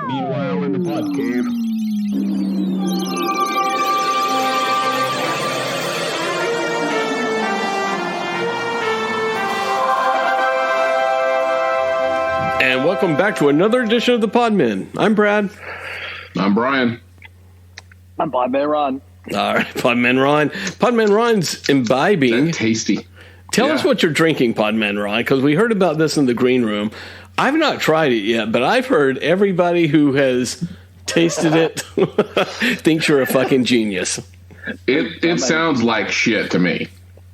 Meanwhile, in the pod cave. And welcome back to another edition of the Podmen. I'm Brad. I'm Brian. I'm Podman Ron. All right, Podman Ron. Podman Ron's imbibing. That tasty. Tell us what you're drinking, Podman Ron, because we heard about this in the green room. I've not tried it yet, but I've heard everybody who has tasted it thinks you're a fucking genius. It sounds like shit to me.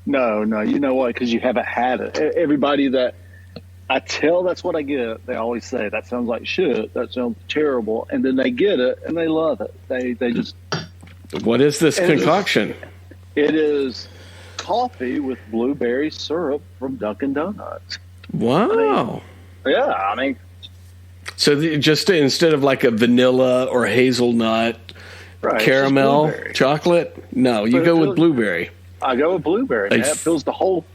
No, you know what? Because you haven't had it. Everybody that I tell that's what I get, they always say, that sounds like shit, that sounds terrible, and then they get it, and they love it. They just... What is this concoction? It is coffee with blueberry syrup from Dunkin' Donuts. Wow. I mean... So just instead of like a vanilla or hazelnut, caramel, chocolate? No, you go with blueberry. I go with blueberry. Man. It fills the whole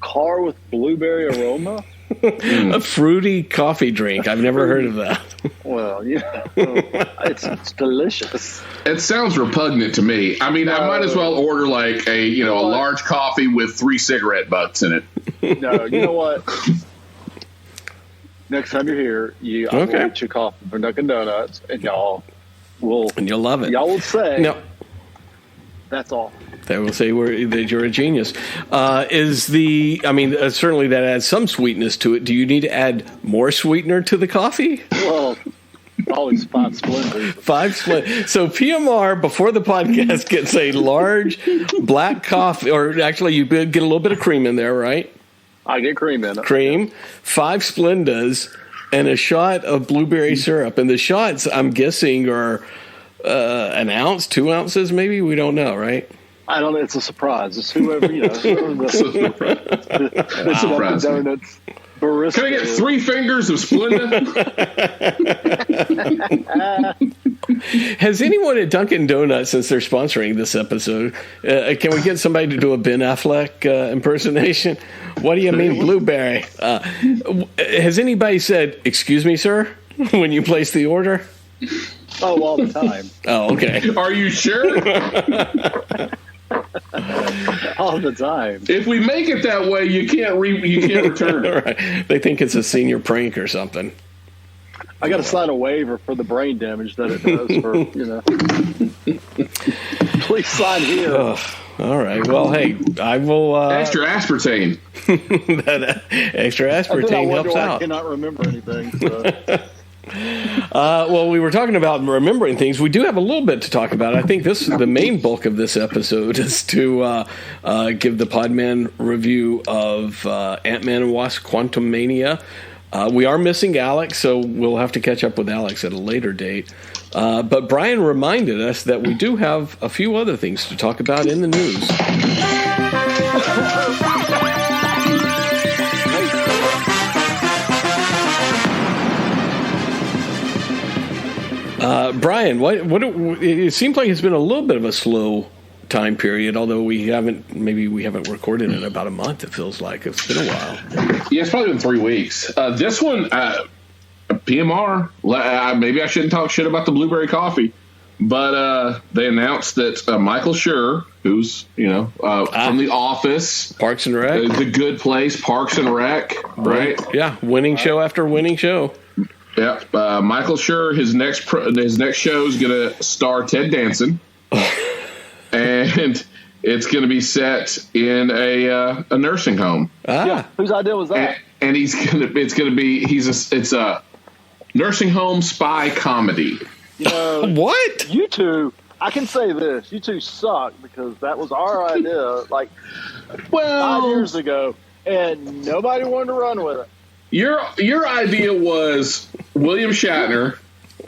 car with blueberry aroma. A fruity coffee drink. I've never heard of that. Well, yeah, it's delicious. It sounds repugnant to me. I mean, I might as well order like a large coffee with 3 cigarette butts in it. No, you know what? Next time you're here, I'll get your coffee from Dunkin' Donuts, and y'all will. And you'll love it. Y'all will say, "No, that's all." They will say that you're a genius. Certainly that adds some sweetness to it. Do you need to add more sweetener to the coffee? Well, always 5 Splendors. 5 Splendors. So PMR, before the podcast, gets a large black coffee, or actually you get a little bit of cream in there, right? I get cream in it. Cream, 5 Splendas, and a shot of blueberry syrup. And the shots, I'm guessing, are an ounce, 2 ounces maybe? We don't know, right? I don't know. It's a surprise. It's whoever, it's a surprise. Donuts. Barista. Can I get 3 fingers of Splenda? Has anyone at Dunkin' Donuts, since they're sponsoring this episode, can we get somebody to do a Ben Affleck impersonation? What do you mean blueberry? Has anybody said, "Excuse me, sir," when you place the order? Oh, all the time. Oh, okay. Are you sure? All the time. If we make it that way, you can't return it. Right. They think it's a senior prank or something. I got to sign a waiver for the brain damage that it does for, Please sign here. All right. Well, hey, I will... extra aspartame. That extra aspartame helps out. I cannot remember anything, so... Well, we were talking about remembering things. We do have a little bit to talk about. I think the main bulk of this episode is to give the Podman review of Ant-Man and Wasp: Quantumania. We are missing Alex, so we'll have to catch up with Alex at a later date. But Brian reminded us that we do have a few other things to talk about in the news. Brian, what? It seems like it's been a little bit of a slow time period, although we haven't recorded in about a month. It feels like it's been a while. Yeah, it's probably been 3 weeks. This one, PMR. Maybe I shouldn't talk shit about the blueberry coffee, but they announced that Michael Schur, who's from The Office, Parks and Rec, The Good Place, Parks and Rec, right? Yeah, winning show after winning show. Yeah, Michael Schur, his next show is going to star Ted Danson, and it's going to be set in a nursing home. Yeah, whose idea was that? And it's a nursing home spy comedy. What? You two, I can say this: you two suck because that was our idea, 5 years ago, and nobody wanted to run with it. Your idea was William Shatner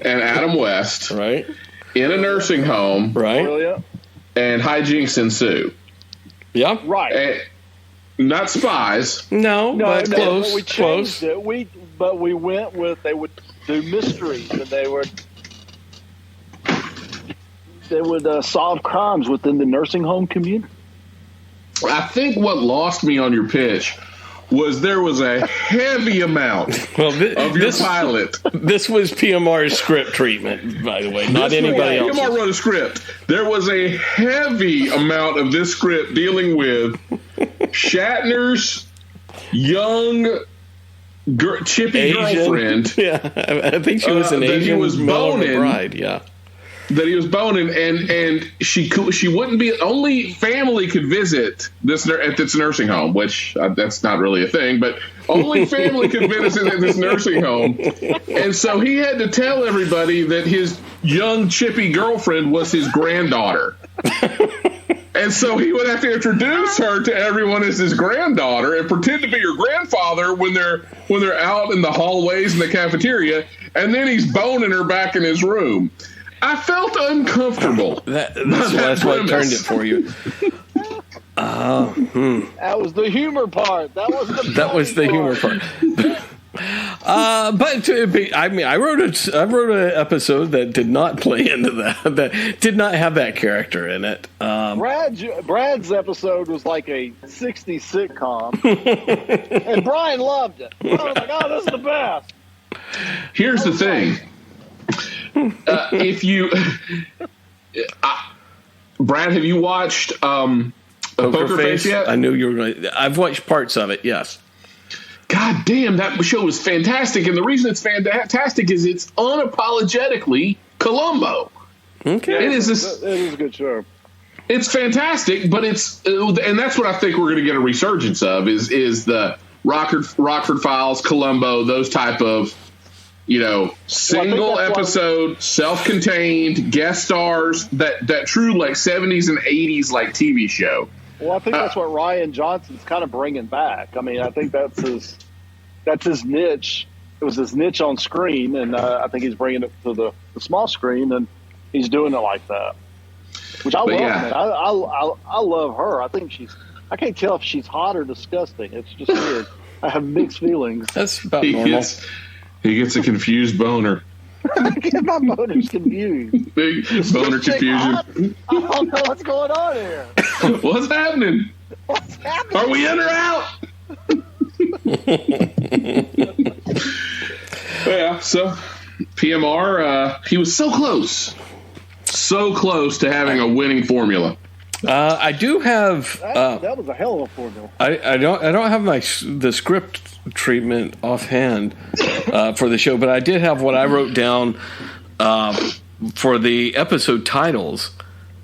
and Adam West, right, in a nursing home, right, and hijinks ensue. Yeah, right. And not spies. No, but close. But we changed it. We went with they would do mysteries and they would solve crimes within the nursing home community. I think what lost me on your pitch was there was a heavy amount of your pilot. This was PMR's script treatment, by the way, not anybody else. PMR wrote a script. There was a heavy amount of this script dealing with Shatner's young chippy Asian girlfriend. Yeah, I think she was an Asian. He was boning. Bride, yeah. That he was boning, and she wouldn't be. Only family could visit this at this nursing home, which that's not really a thing, but only family could visit at this nursing home, and so he had to tell everybody that his young chippy girlfriend was his granddaughter, and so he would have to introduce her to everyone as his granddaughter and pretend to be her grandfather when they're out in the hallways in the cafeteria, and then he's boning her back in his room. I felt uncomfortable. That's what turned it for you. That was the humor part. That was the humor part. But I wrote an episode that did not play into that did not have that character in it. Brad's episode was like a 60s sitcom, and Brian loved it. Brian was like, "Oh, this is the best." Here's the thing. If you, Brad, have you watched Poker Face yet? I knew you were going to. I've watched parts of it, yes. God damn, that show is fantastic. And the reason it's fantastic is it's unapologetically Columbo. Okay. Yeah, it is a good show. It's fantastic, but and that's what I think we're going to get a resurgence of is the Rockford Files, Columbo, those type of, single episode, self-contained, guest stars, that true like 70s and 80s like TV show. Well, I think that's what Ryan Johnson's kind of bringing back. I mean, I think that's his niche. It was his niche on screen, and I think he's bringing it to the small screen, and he's doing it like that, which I love. Man. I love her. I think I can't tell if she's hot or disgusting. It's just weird. I have mixed feelings. That's about normal. He gets a confused boner. I get my boners confused. Big boner confusion. I don't know what's going on here. What's happening? Are we in or out? Yeah, so PMR, he was so close to having a winning formula. I do have. That was a hell of a formula. I don't have the script treatment offhand for the show, but I did have what I wrote down for the episode titles.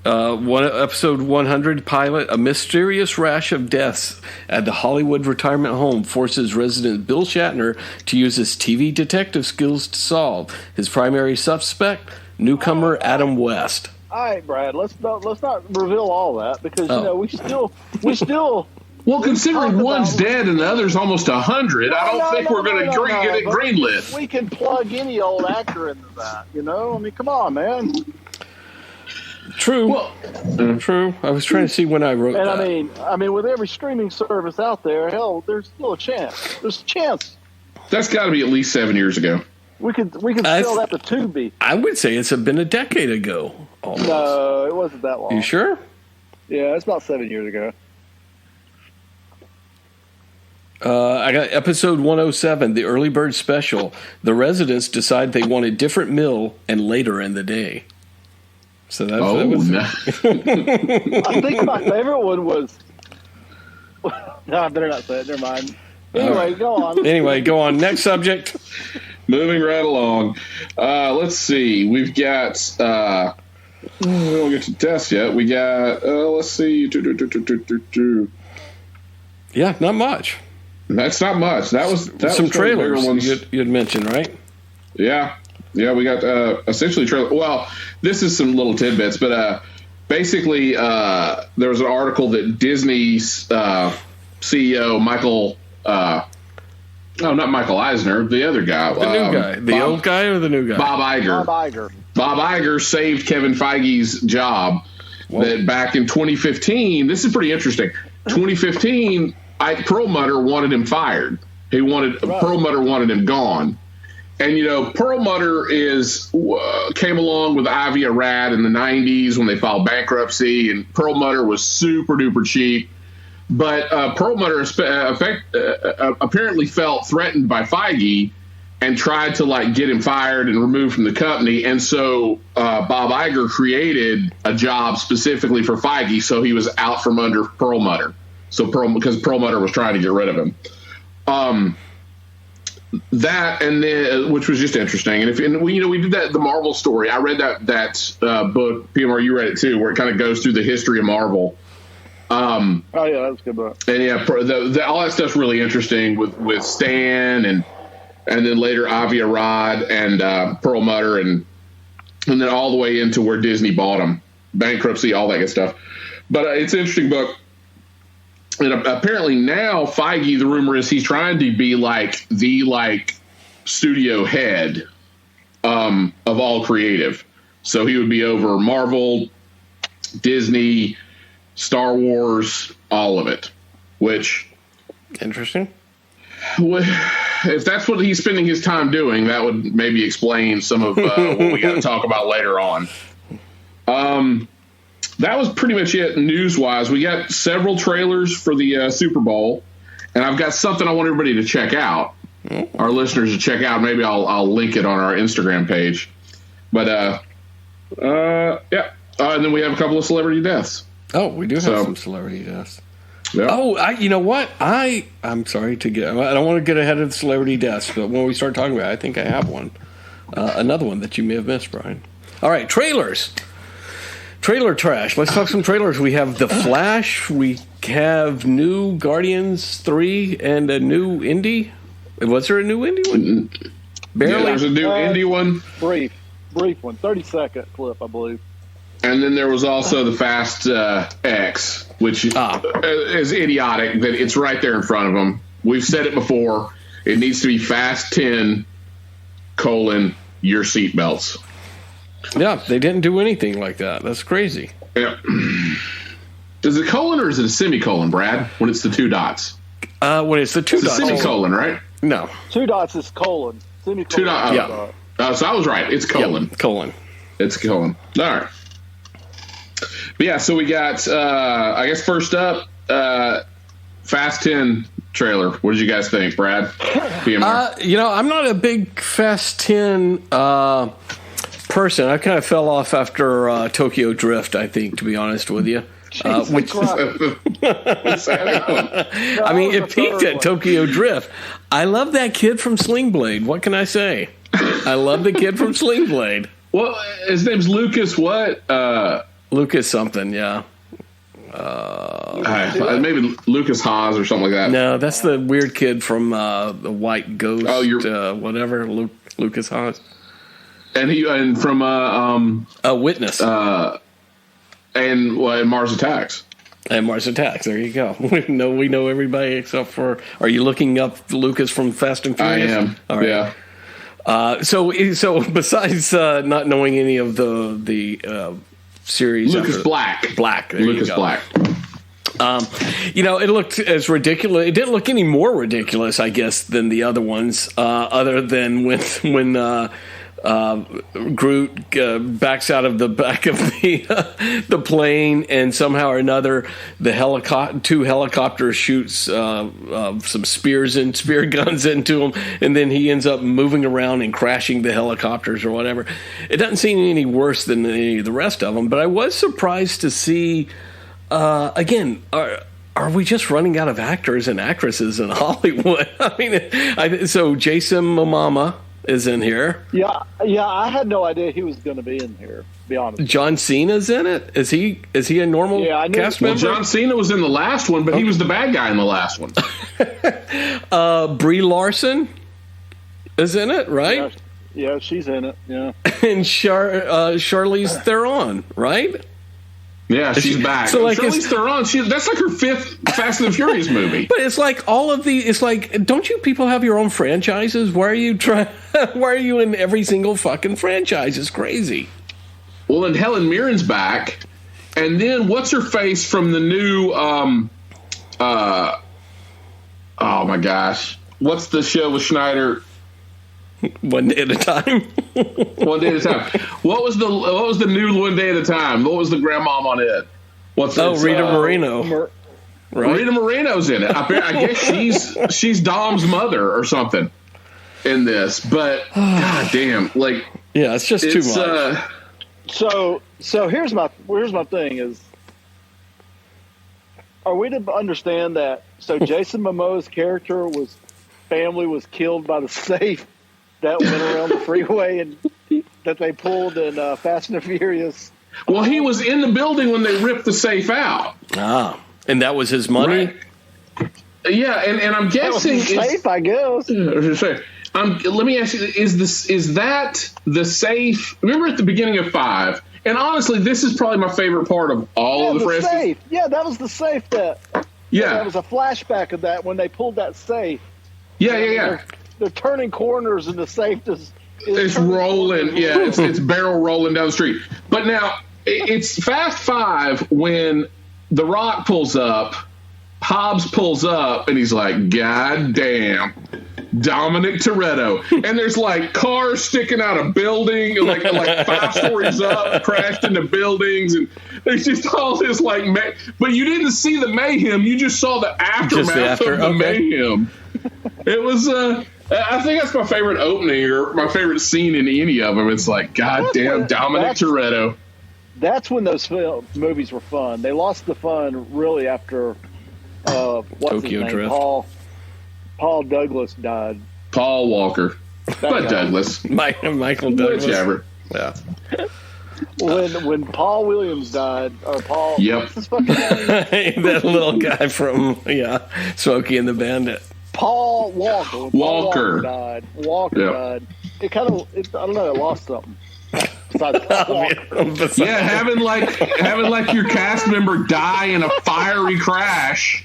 Episode 100 pilot: a mysterious rash of deaths at the Hollywood retirement home forces resident Bill Shatner to use his TV detective skills to solve. His primary suspect, newcomer Adam West. All right, Brad. Let's not reveal all that because we still. Well, considering one's dead and the other's almost 100, I don't think we're going to get it greenlit. We can plug any old actor into that. I mean, come on, man. True. Well, true. I was trying to see when I wrote that. And I mean, with every streaming service out there, hell, there's still a chance. There's a chance. That's got to be at least 7 years ago. We could sell that to Tubi. I would say it's been a decade ago. Almost. No, it wasn't that long. You sure? Yeah, it's about 7 years ago. I got episode 107, the early bird special. The residents decide they want a different meal and later in the day. So that was. No. I think my favorite one was. No, I better not say it. Never mind. Anyway, go on. Go on. Next subject. Moving right along. Let's see. We've got. We don't get to test yet. We got. Let's see. Yeah, not much. That's not much. That was some trailers you had mentioned, right? Yeah, we got essentially trailer. Well, this is some little tidbits, but basically there was an article that Disney's CEO Michael, not Michael Eisner, the other guy, the new guy, old guy or the new guy, Bob Iger. Bob Iger saved Kevin Feige's job. Whoa. That back in 2015. This is pretty interesting. 2015. Perlmutter wanted him fired. Perlmutter wanted him gone. And, Perlmutter came along with Ivy Arad in the 90s when they filed bankruptcy, and Perlmutter was super duper cheap. But Perlmutter apparently felt threatened by Feige and tried to get him fired and removed from the company. And so Bob Iger created a job specifically for Feige, so he was out from under Perlmutter. Because Perlmutter was trying to get rid of him. That and then, which was just interesting. And we did the Marvel story. I read that book, PMR. You read it too, where it kind of goes through the history of Marvel. Oh yeah, that's a good book. And yeah, all that stuff's really interesting with Stan and then later Avi Arad and Perlmutter and then all the way into where Disney bought them, bankruptcy, all that good stuff. But it's an interesting book. And apparently now Feige, the rumor is he's trying to be the studio head of all creative. So he would be over Marvel, Disney, Star Wars, all of it. Which, interesting. If that's what he's spending his time doing, that would maybe explain some of what we got to talk about later on. That was pretty much it news-wise. We got several trailers for the Super Bowl, and I've got something I want everybody to check out, our listeners to check out. Maybe I'll link it on our Instagram page. But, yeah. And then we have a couple of celebrity deaths. Oh, we do have some celebrity deaths. Yeah. Oh, you know what? I'm sorry to get... I don't want to get ahead of the celebrity deaths, but when we start talking about it, I think I have one. Another one that you may have missed, Brian. All right, trailers. Trailer trash. Let's talk some trailers. We have The Flash. We have new Guardians 3 and a new indie. Was there a new indie one? Barely. Yeah, there's a new indie one. Brief one. 30-second clip, I believe. And then there was also the Fast X, which is idiotic that it's right there in front of them. We've said it before. It needs to be Fast 10, your seatbelts. Yeah, they didn't do anything like that. That's crazy. Yeah. Is it colon or is it a semicolon, Brad, when it's the two dots? When it's the two dots. It's a semicolon, right? No. 2 dots is colon. Semicolon. 2 dots. Yeah. So I was right. It's colon. Yep, colon. It's colon. All right. But yeah, so we got, I guess first up, Fast 10 trailer. What did you guys think, Brad? I'm not a big Fast 10 person. I kind of fell off after Tokyo Drift, I think, to be honest with you. I mean, it peaked at Tokyo Drift. I love that kid from Sling Blade. What can I say? I love the kid from Sling Blade. Well, his name's Lucas what? Lucas something, yeah. Maybe Lucas Haas or something like that. No, that's the weird kid from the White Ghost, whatever, Lucas Haas. And from Witness. And Mars Attacks. And Mars Attacks. There you go. We know everybody except for. Are you looking up Lucas from Fast and Furious? I am. All right. Yeah. So besides not knowing any of the series, Lucas Black. There Lucas you go. Black. It looked as ridiculous. It didn't look any more ridiculous, I guess, than the other ones. Other than when Groot backs out of the back of the plane, and somehow or another the two helicopters shoots some spear guns into him, and then he ends up moving around and crashing the helicopters or whatever. It doesn't seem any worse than any of the rest of them, but I was surprised to see again. Are we just running out of actors and actresses in Hollywood? I mean, so Jason Momoa is in here. Yeah, I had no idea he was going to be in here, to be honest. John Cena's in it? Is he a normal cast member? Well, John Cena was in the last one, but he was the bad guy in the last one. Brie Larson is in it, right? Yeah, she's in it, yeah. And Charlize Theron, right? Yeah, she's back. So Charlize Theron, that's like her 5th Fast and the Furious movie. But it's like all of it's like, don't you people have your own franchises? Why are you in every single fucking franchise? It's crazy. Well, and Helen Mirren's back. And then what's her face from the new oh my gosh. What's the show with Schneider? One Day at a Time. One Day at a Time. What was the new One Day at a Time? What was the grandmom on it? Rita Moreno. right? Rita Moreno's in it. I guess she's Dom's mother or something in this. But god damn, like yeah, it's just too much. So here's my thing is, are we to understand that? So Jason Momoa's character family was killed by the safe that went around the freeway and that they pulled in Fast and Furious. Well, he was in the building when they ripped the safe out. Ah, and that was his money? Right. Yeah, and I'm guessing safe, I guess. Let me ask you: is that the safe? Remember at the beginning of 5? And honestly, this is probably my favorite part of all of the franchise. Safe. Yeah, that was the safe. That was a flashback of that when they pulled that safe. Yeah. They're turning corners and the safe it's rolling. Yeah, it's barrel rolling down the street. But now it's Fast 5 when The Rock pulls up, Hobbs pulls up, and he's like, "God damn, Dominic Toretto!" And there's like cars sticking out of building, like 5 stories up, crashed into buildings, and there's just all this like. But you didn't see the mayhem; you just saw the aftermath of the mayhem. It was. I think that's my favorite opening or my favorite scene in any of them. It's like, God damn, Dominic Toretto. That's when those movies were fun. They lost the fun really after what's Tokyo his name? Drift. Paul Douglas died. Paul Walker. But Douglas. Michael Douglas. Whichever. Yeah. When Paul Williams died, or Paul, yep. what's his fucking name? That little guy from Smokey and the Bandit. Paul Walker. When Paul Walker died. Died. It kind of, I don't know, it lost something. Besides Paul Walker. Yeah, having like your cast member die in a fiery crash.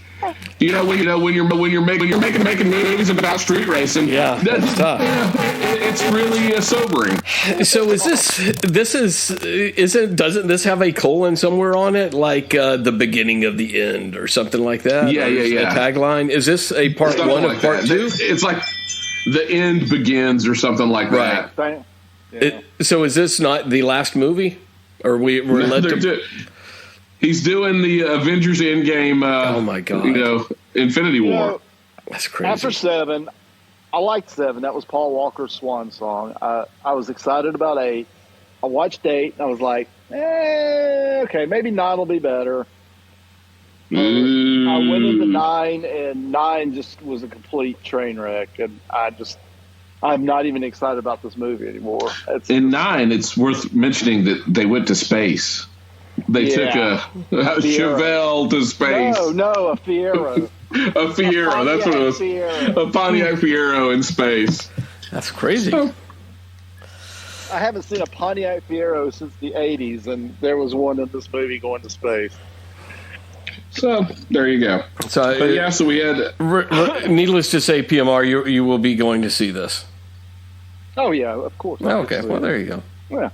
When you're making movies about street racing. Yeah, that's tough. It's really sobering. So doesn't this have a colon somewhere on it, like the beginning of the end or something like that? Yeah. A tagline. Is this a part one of part 2? It's like the end begins or something like that. Yeah. So is this not the last movie? Or we're led to... He's doing the Avengers Endgame. Oh my god! Infinity War. That's crazy. After 7, I liked 7. That was Paul Walker's swan song. I was excited about 8. I watched 8 and I was like, okay, maybe 9 will be better. I went into 9 and 9 just was a complete train wreck, and I'm not even excited about this movie anymore. In 9, it's worth mentioning that they went to space. They took a Chevelle to space. No, a Fiero. A Fiero, that's what it was. A Pontiac Fiero in space. That's crazy. So, I haven't seen a Pontiac Fiero since the 80s, and there was one in this movie going to space. So, there you go. So we had... needless to say, PMR, you will be going to see this. Oh, yeah, of course. Okay, well, there you go. Yeah.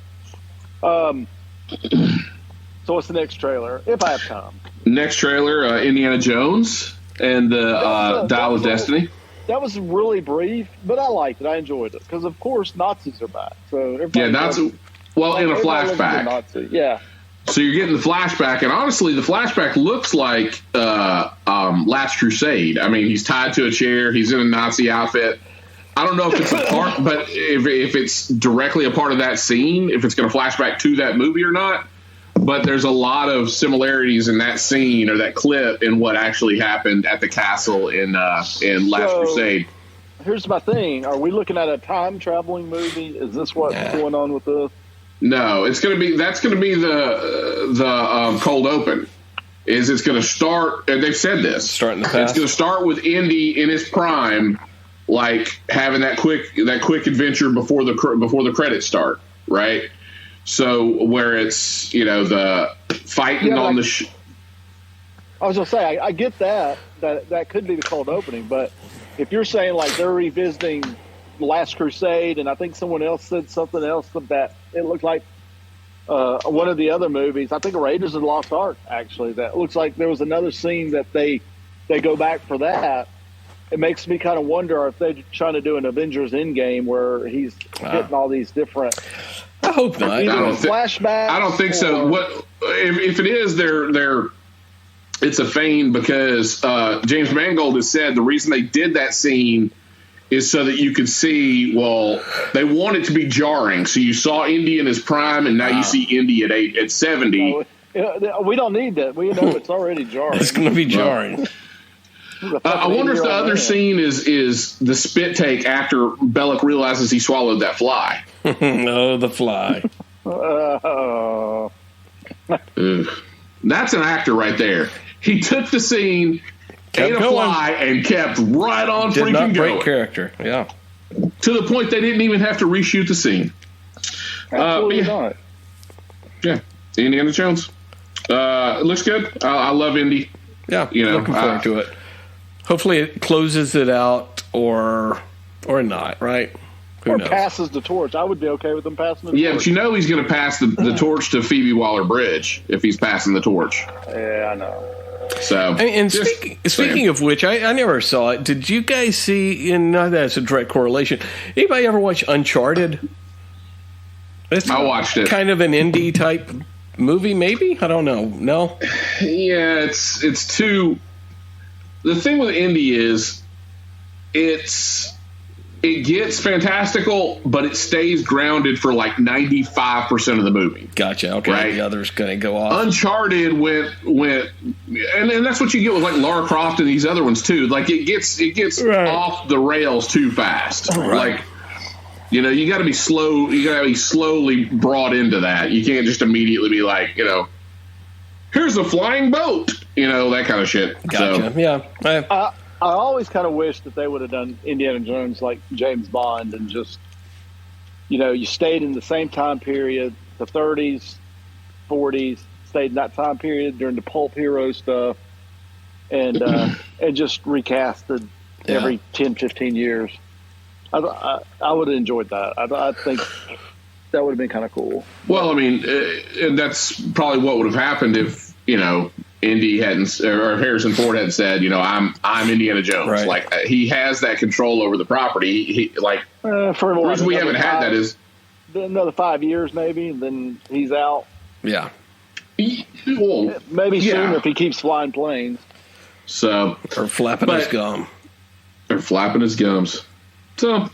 So what's the next trailer, if I have time? Next trailer, Indiana Jones and Dial of Destiny. That was really brief, but I liked it. I enjoyed it because, of course, Nazis are back. So in a flashback. Yeah. So you're getting the flashback, and honestly, the flashback looks like Last Crusade. I mean, he's tied to a chair. He's in a Nazi outfit. I don't know if it's a part, but if it's directly a part of that scene, if it's going to flash back to that movie or not. But there's a lot of similarities in that scene or that clip in what actually happened at the castle in Last Crusade. Here's my thing: are we looking at a time traveling movie? Is this what's going on with this? No, that's going to be the cold open. It's going to start? And they've said this. Start in the past. It's going to start with Indy in his prime, like having that quick adventure before the credits start, right? So where it's the fighting on the. I was gonna say I get that could be the cold opening, but if you're saying like they're revisiting The Last Crusade, and I think someone else said something else that it looked like one of the other movies. I think Raiders of the Lost Ark actually. That looks like there was another scene that they go back for that. It makes me kind of wonder if they're trying to do an Avengers Endgame where he's hitting all these different. I hope not. Flashbacks. I don't think so. What if it is? They're it's a feign because James Mangold has said the reason they did that scene is so that you could see, well, they want it to be jarring. So you saw Indy in his prime, and now you see Indy at 70. No, we don't need that. We know it's already jarring. It's going to be jarring. I wonder if the other scene is the spit take after Belloc realizes he swallowed that fly. No, the fly. That's an actor right there. He took the scene, ate a fly, and kept right on Did freaking not break going. character, yeah. To the point they didn't even have to reshoot the scene. Absolutely not. Yeah, Indiana Jones. Looks good. I love Indy. Yeah, looking forward to it. Hopefully it closes it out or not, right? Who knows? Passes the torch. I would be okay with them passing the torch. Yeah, but you know he's going to pass the torch to Phoebe Waller-Bridge if he's passing the torch. Yeah, I know. So, and speaking of which, I never saw it. Did you guys see? And not that it's a direct correlation. Anybody ever watch Uncharted? I watched it. Kind of an indie type movie, maybe. I don't know. No. Yeah, it's too. The thing with indie is, it gets fantastical, but it stays grounded for like 95% of the movie. Gotcha. Okay, right? The other's going to go off. Uncharted went, and that's what you get with like Lara Croft and these other ones too. Like it gets right. off the rails too fast. Right. Like, you got to be slow. You got to be slowly brought into that. You can't just immediately be like, here's a flying boat. That kind of shit. Gotcha. So, yeah. I always kind of wish that they would have done Indiana Jones like James Bond and just, you stayed in the same time period, the 30s, 40s, stayed in that time period during the pulp hero stuff, and just recasted every 10, 15 years. I would have enjoyed that. I think that would have been kind of cool. Well, I mean, and that's probably what would have happened if, Indy hadn't, or Harrison Ford had said, I'm Indiana Jones. Right. Like he has that control over the property. He for the reason we haven't had that is another 5 years maybe, and then he's out. Yeah. Maybe sooner if he keeps flying planes. So or flapping his gum. Or flapping his gums. So.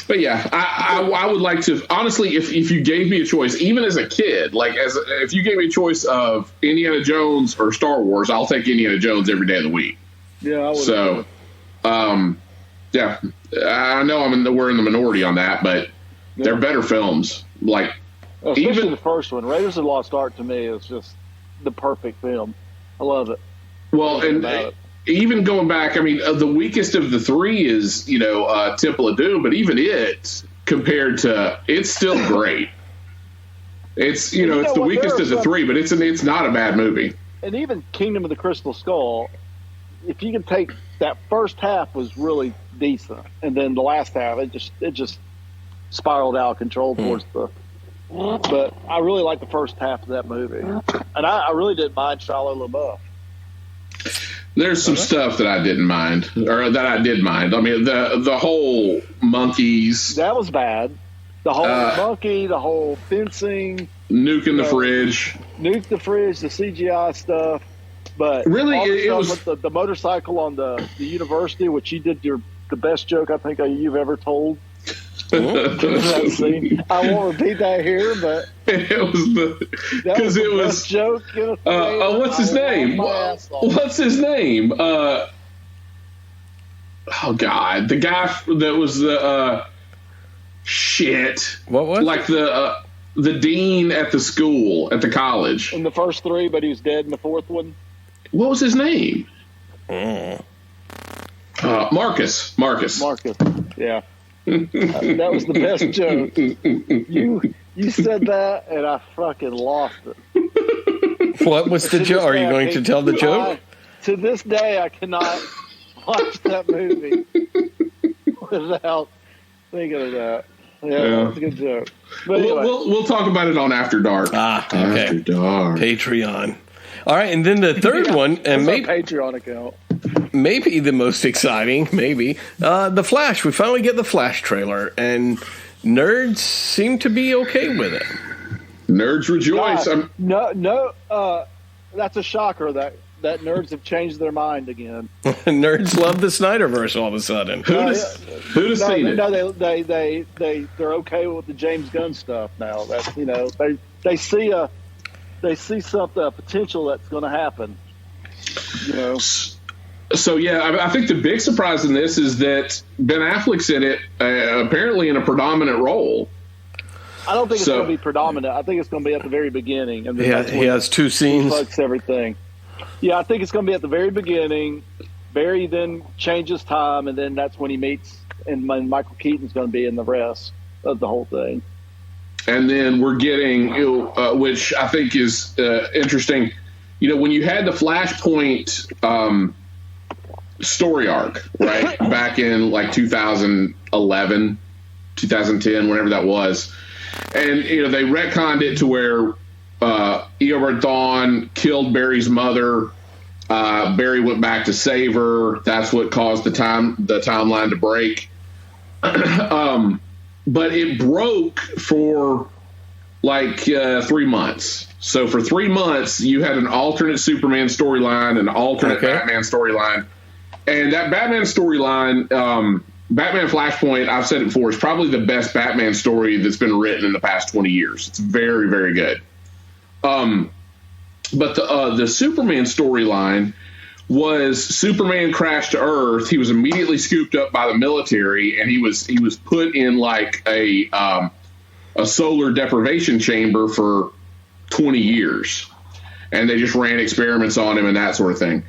But yeah, I would like to, honestly, if you gave me a choice, even as a kid, if you gave me a choice of Indiana Jones or Star Wars, I'll take Indiana Jones every day of the week. Yeah, I would. So, yeah, I know we're in the minority on that, but they're better films. Like, especially even the first one, Raiders of the Lost Ark, to me is just the perfect film. I love it. Well, and even going back, the weakest of the three is, Temple of Doom, but even it, compared to, it's still great. It's, it's the weakest of the three, but it's not a bad movie. And even Kingdom of the Crystal Skull, if you can take that first half was really decent, and then the last half, it just spiraled out of control towards the. But I really like the first half of that movie, and I really didn't mind Shia LaBeouf. There's some stuff that I didn't mind, or that I did mind. The whole monkeys. That was bad. The whole monkey, the whole fencing. Nuking the fridge. Nuke the fridge, the CGI stuff. But really, it was with the motorcycle on the university, which you did the best joke I think you've ever told. I won't repeat that here, but it was because it was best joke. What's his name? What's his name? Oh God, the guy that was the shit. What was like the dean at the school at the college in the first three, but he was dead in the fourth one. What was his name? Marcus. Yeah. That was the best joke. You said that, and I fucking lost it. What was the joke? Are you going to tell the joke? To this day, I cannot watch that movie without thinking of that. Yeah, that's a good joke. But anyway. We'll talk about it on After Dark. Okay. After Dark. Patreon. All right, and then the third one, and maybe Patreon account. Maybe the most exciting, The Flash. We finally get the Flash trailer, and nerds seem to be okay with it. Nerds rejoice. that's a shocker that nerds have changed their mind again. Nerds love the Snyderverse all of a sudden. Who'd have seen it? No, they're okay with the James Gunn stuff now. That's they see a potential that's going to happen. So yeah, I think the big surprise in this is that Ben Affleck's in it, apparently in a predominant role. I don't think it's going to be predominant. I think it's going to be at the very beginning. And he has two scenes. Fucks everything. Yeah, I think it's going to be at the very beginning. Barry then changes time, and then that's when he meets, and Michael Keaton's going to be in the rest of the whole thing. And then we're getting, which I think is interesting. When you had the Flashpoint story arc, right, back in like 2011, 2010, whenever that was, and they retconned it to where Eobard Thawne killed Barry's mother. Barry went back to save her. That's what caused the timeline to break. But it broke for like 3 months. So for 3 months, you had an alternate Superman storyline, an alternate Batman storyline. And that Batman storyline, Batman Flashpoint, I've said it before, is probably the best Batman story that's been written in the past 20 years. It's very, very good. But the Superman storyline was Superman crashed to Earth. He was immediately scooped up by the military, and he was put in like a solar deprivation chamber for 20 years, and they just ran experiments on him and that sort of thing.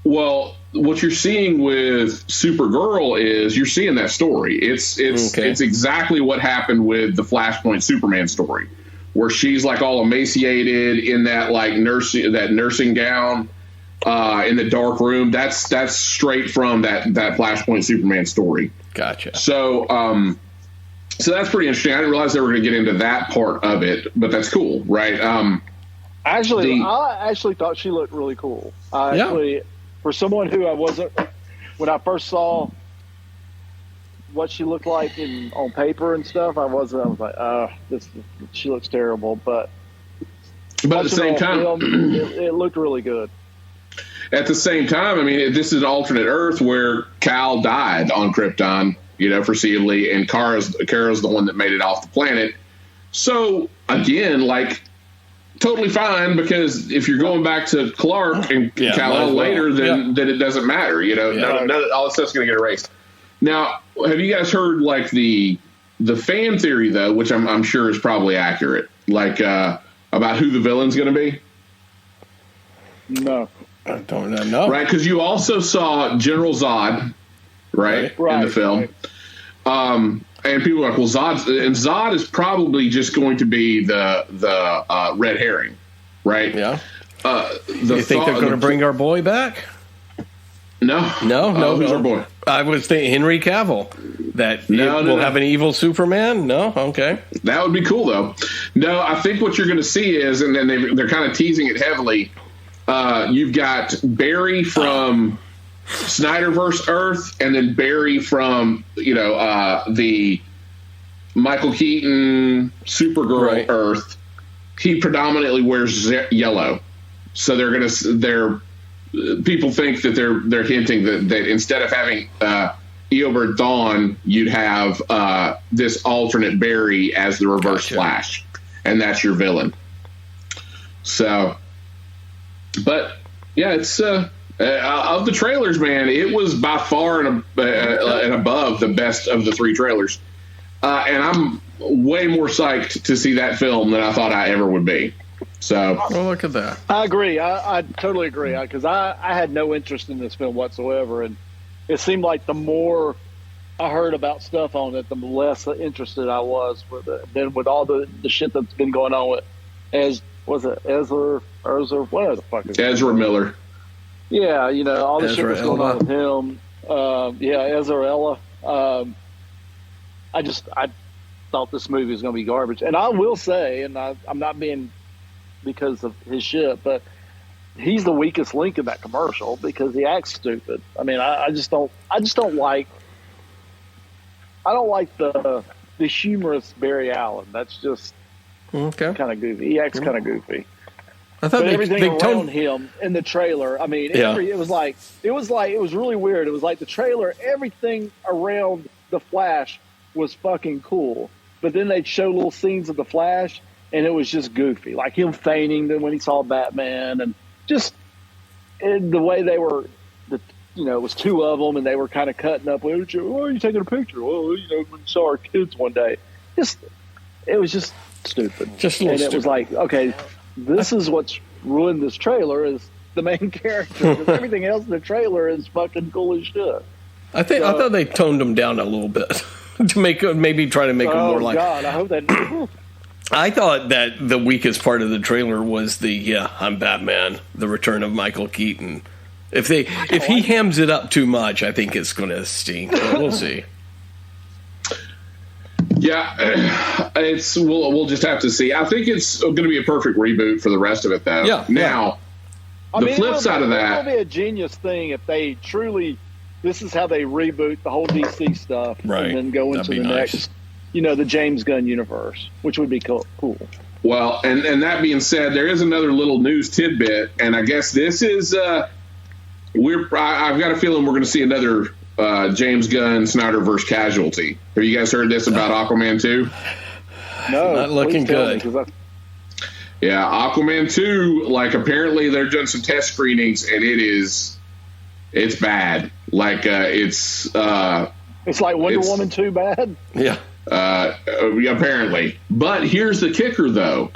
Well, what you're seeing with Supergirl is you're seeing that story. It's exactly what happened with the Flashpoint Superman story, where she's like all emaciated in that like nursing gown in the dark room. That's straight from that Flashpoint Superman story. Gotcha. So that's pretty interesting. I didn't realize they were going to get into that part of it, but that's cool, right? I actually thought she looked really cool. For someone who I wasn't, when I first saw what she looked like on paper and stuff, I was like, she looks terrible. But at the same time, it looked really good. At the same time, I mean, this is an alternate Earth where Kal died on Krypton, foreseeably, and Kara's the one that made it off the planet. So again, like, totally fine, because if you're going back to Clark and Kal-El later, then it doesn't matter. All this stuff's going to get erased. Now, have you guys heard like the fan theory though, which I'm sure is probably accurate, like about who the villain's going to be? No, I don't know. Right, because you also saw General Zod, right. In the film. Right. And people are like, well, Zod is probably just going to be the red herring, right? Yeah. You think they're going to bring our boy back? No. Who's our boy? I was thinking Henry Cavill. We'll have an evil Superman? No? Okay. That would be cool, though. No, I think what you're going to see is, and then they're kind of teasing it heavily, you've got Barry from Snyderverse Earth, and then Barry from the Michael Keaton Supergirl Earth. He predominantly wears yellow, so people think that they're hinting that instead of having Eobard Thawne, you'd have this alternate Barry as the Reverse Flash, and that's your villain. So, but yeah, it's. Of the trailers, man, it was by far and above the best of the three trailers. And I'm way more psyched to see that film than I thought I ever would be. So, look at that. I agree. I totally agree, because I had no interest in this film whatsoever. And it seemed like the more I heard about stuff on it, the less interested I was with it. Then with all the shit that's been going on with Ezra, whatever the fuck is Ezra Miller. Yeah, all the shit that's going on with him. Ezra. I thought this movie was going to be garbage. And I will say, and I'm not being because of his shit, but he's the weakest link in that commercial because he acts stupid. I mean, I just don't like the humorous Barry Allen. That's just kind of goofy. He acts kind of goofy. I thought but everything around toned him in the trailer. I mean, Yeah. it was really weird. It was like the trailer, everything around the Flash was fucking cool, but then they'd show little scenes of the Flash, and it was just goofy, like him fainting when he saw Batman, and just the way they were. It was two of them, and they were kind of cutting up. Why are you taking a picture? Well, we saw our kids one day. It was just stupid. Just a little and it stupid. was like, okay, this is what's ruined this trailer is the main character. 'Cause everything else in the trailer is fucking cool as shit. I thought they toned them down a little bit to maybe try to make them more like. God, I hope that. I thought that the weakest part of the trailer was I'm Batman, the return of Michael Keaton. If he hams it up too much, I think it's going to stink. But we'll see. Yeah, we'll just have to see. I think it's going to be a perfect reboot for the rest of it, though. Yeah. Now, the flip side of that, it will be a genius thing if they truly. This is how they reboot the whole DC stuff, Right. and then go into That'd the be nice. next, the James Gunn universe, which would be cool. well, and that being said, there is another little news tidbit, and I guess this is I've got a feeling we're going to see another James Gunn Snyderverse casualty. Have you guys heard this about Aquaman 2? No, Not looking please tell me, good. 'cause Yeah, Aquaman 2, like apparently they're doing some test screenings and it's bad. Like it's like Wonder it's- Woman 2 bad. Yeah. apparently. But here's the kicker, though.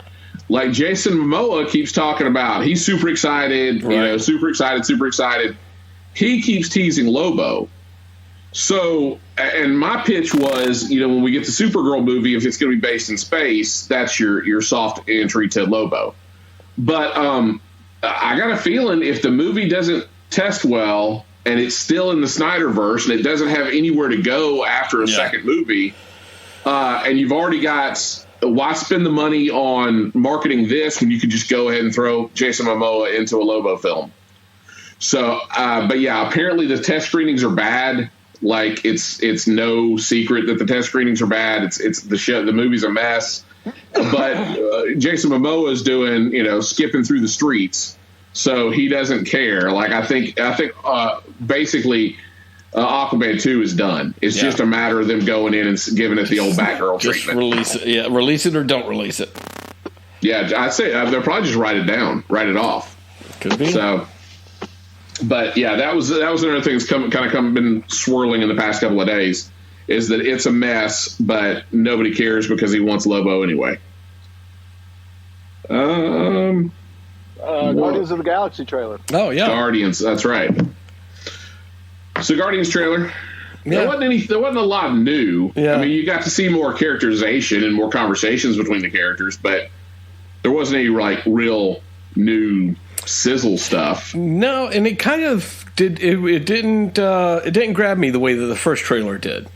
Like Jason Momoa keeps talking about, he's super excited, Right. super excited. He keeps teasing Lobo. So, and my pitch was, when we get the Supergirl movie, if it's going to be based in space, that's your soft entry to Lobo. But I got a feeling if the movie doesn't test well and it's still in the Snyderverse and it doesn't have anywhere to go after a second movie, and you've already got, why spend the money on marketing this when you could just go ahead and throw Jason Momoa into a Lobo film? So, but yeah, apparently the test screenings are bad. Like it's no secret that the test screenings are bad. It's the movie's a mess. But Jason Momoa is doing, skipping through the streets, so he doesn't care. Like I think basically Aquaman 2 is done. It's just a matter of them going in and giving it the old Batgirl Just treatment. release it. Yeah, release it or don't release it. Yeah, I'd say they'll probably just write it off. Could be. So, but yeah, that was another thing that's been swirling in the past couple of days, is that it's a mess, but nobody cares because he wants Lobo anyway. Guardians of the Galaxy trailer. Oh yeah. Guardians, that's right. So Guardians trailer. Yeah. There wasn't a lot new. Yeah. I mean, you got to see more characterization and more conversations between the characters, but there wasn't any like real new sizzle stuff. No, and it kind of did. It didn't grab me the way that the first trailer did.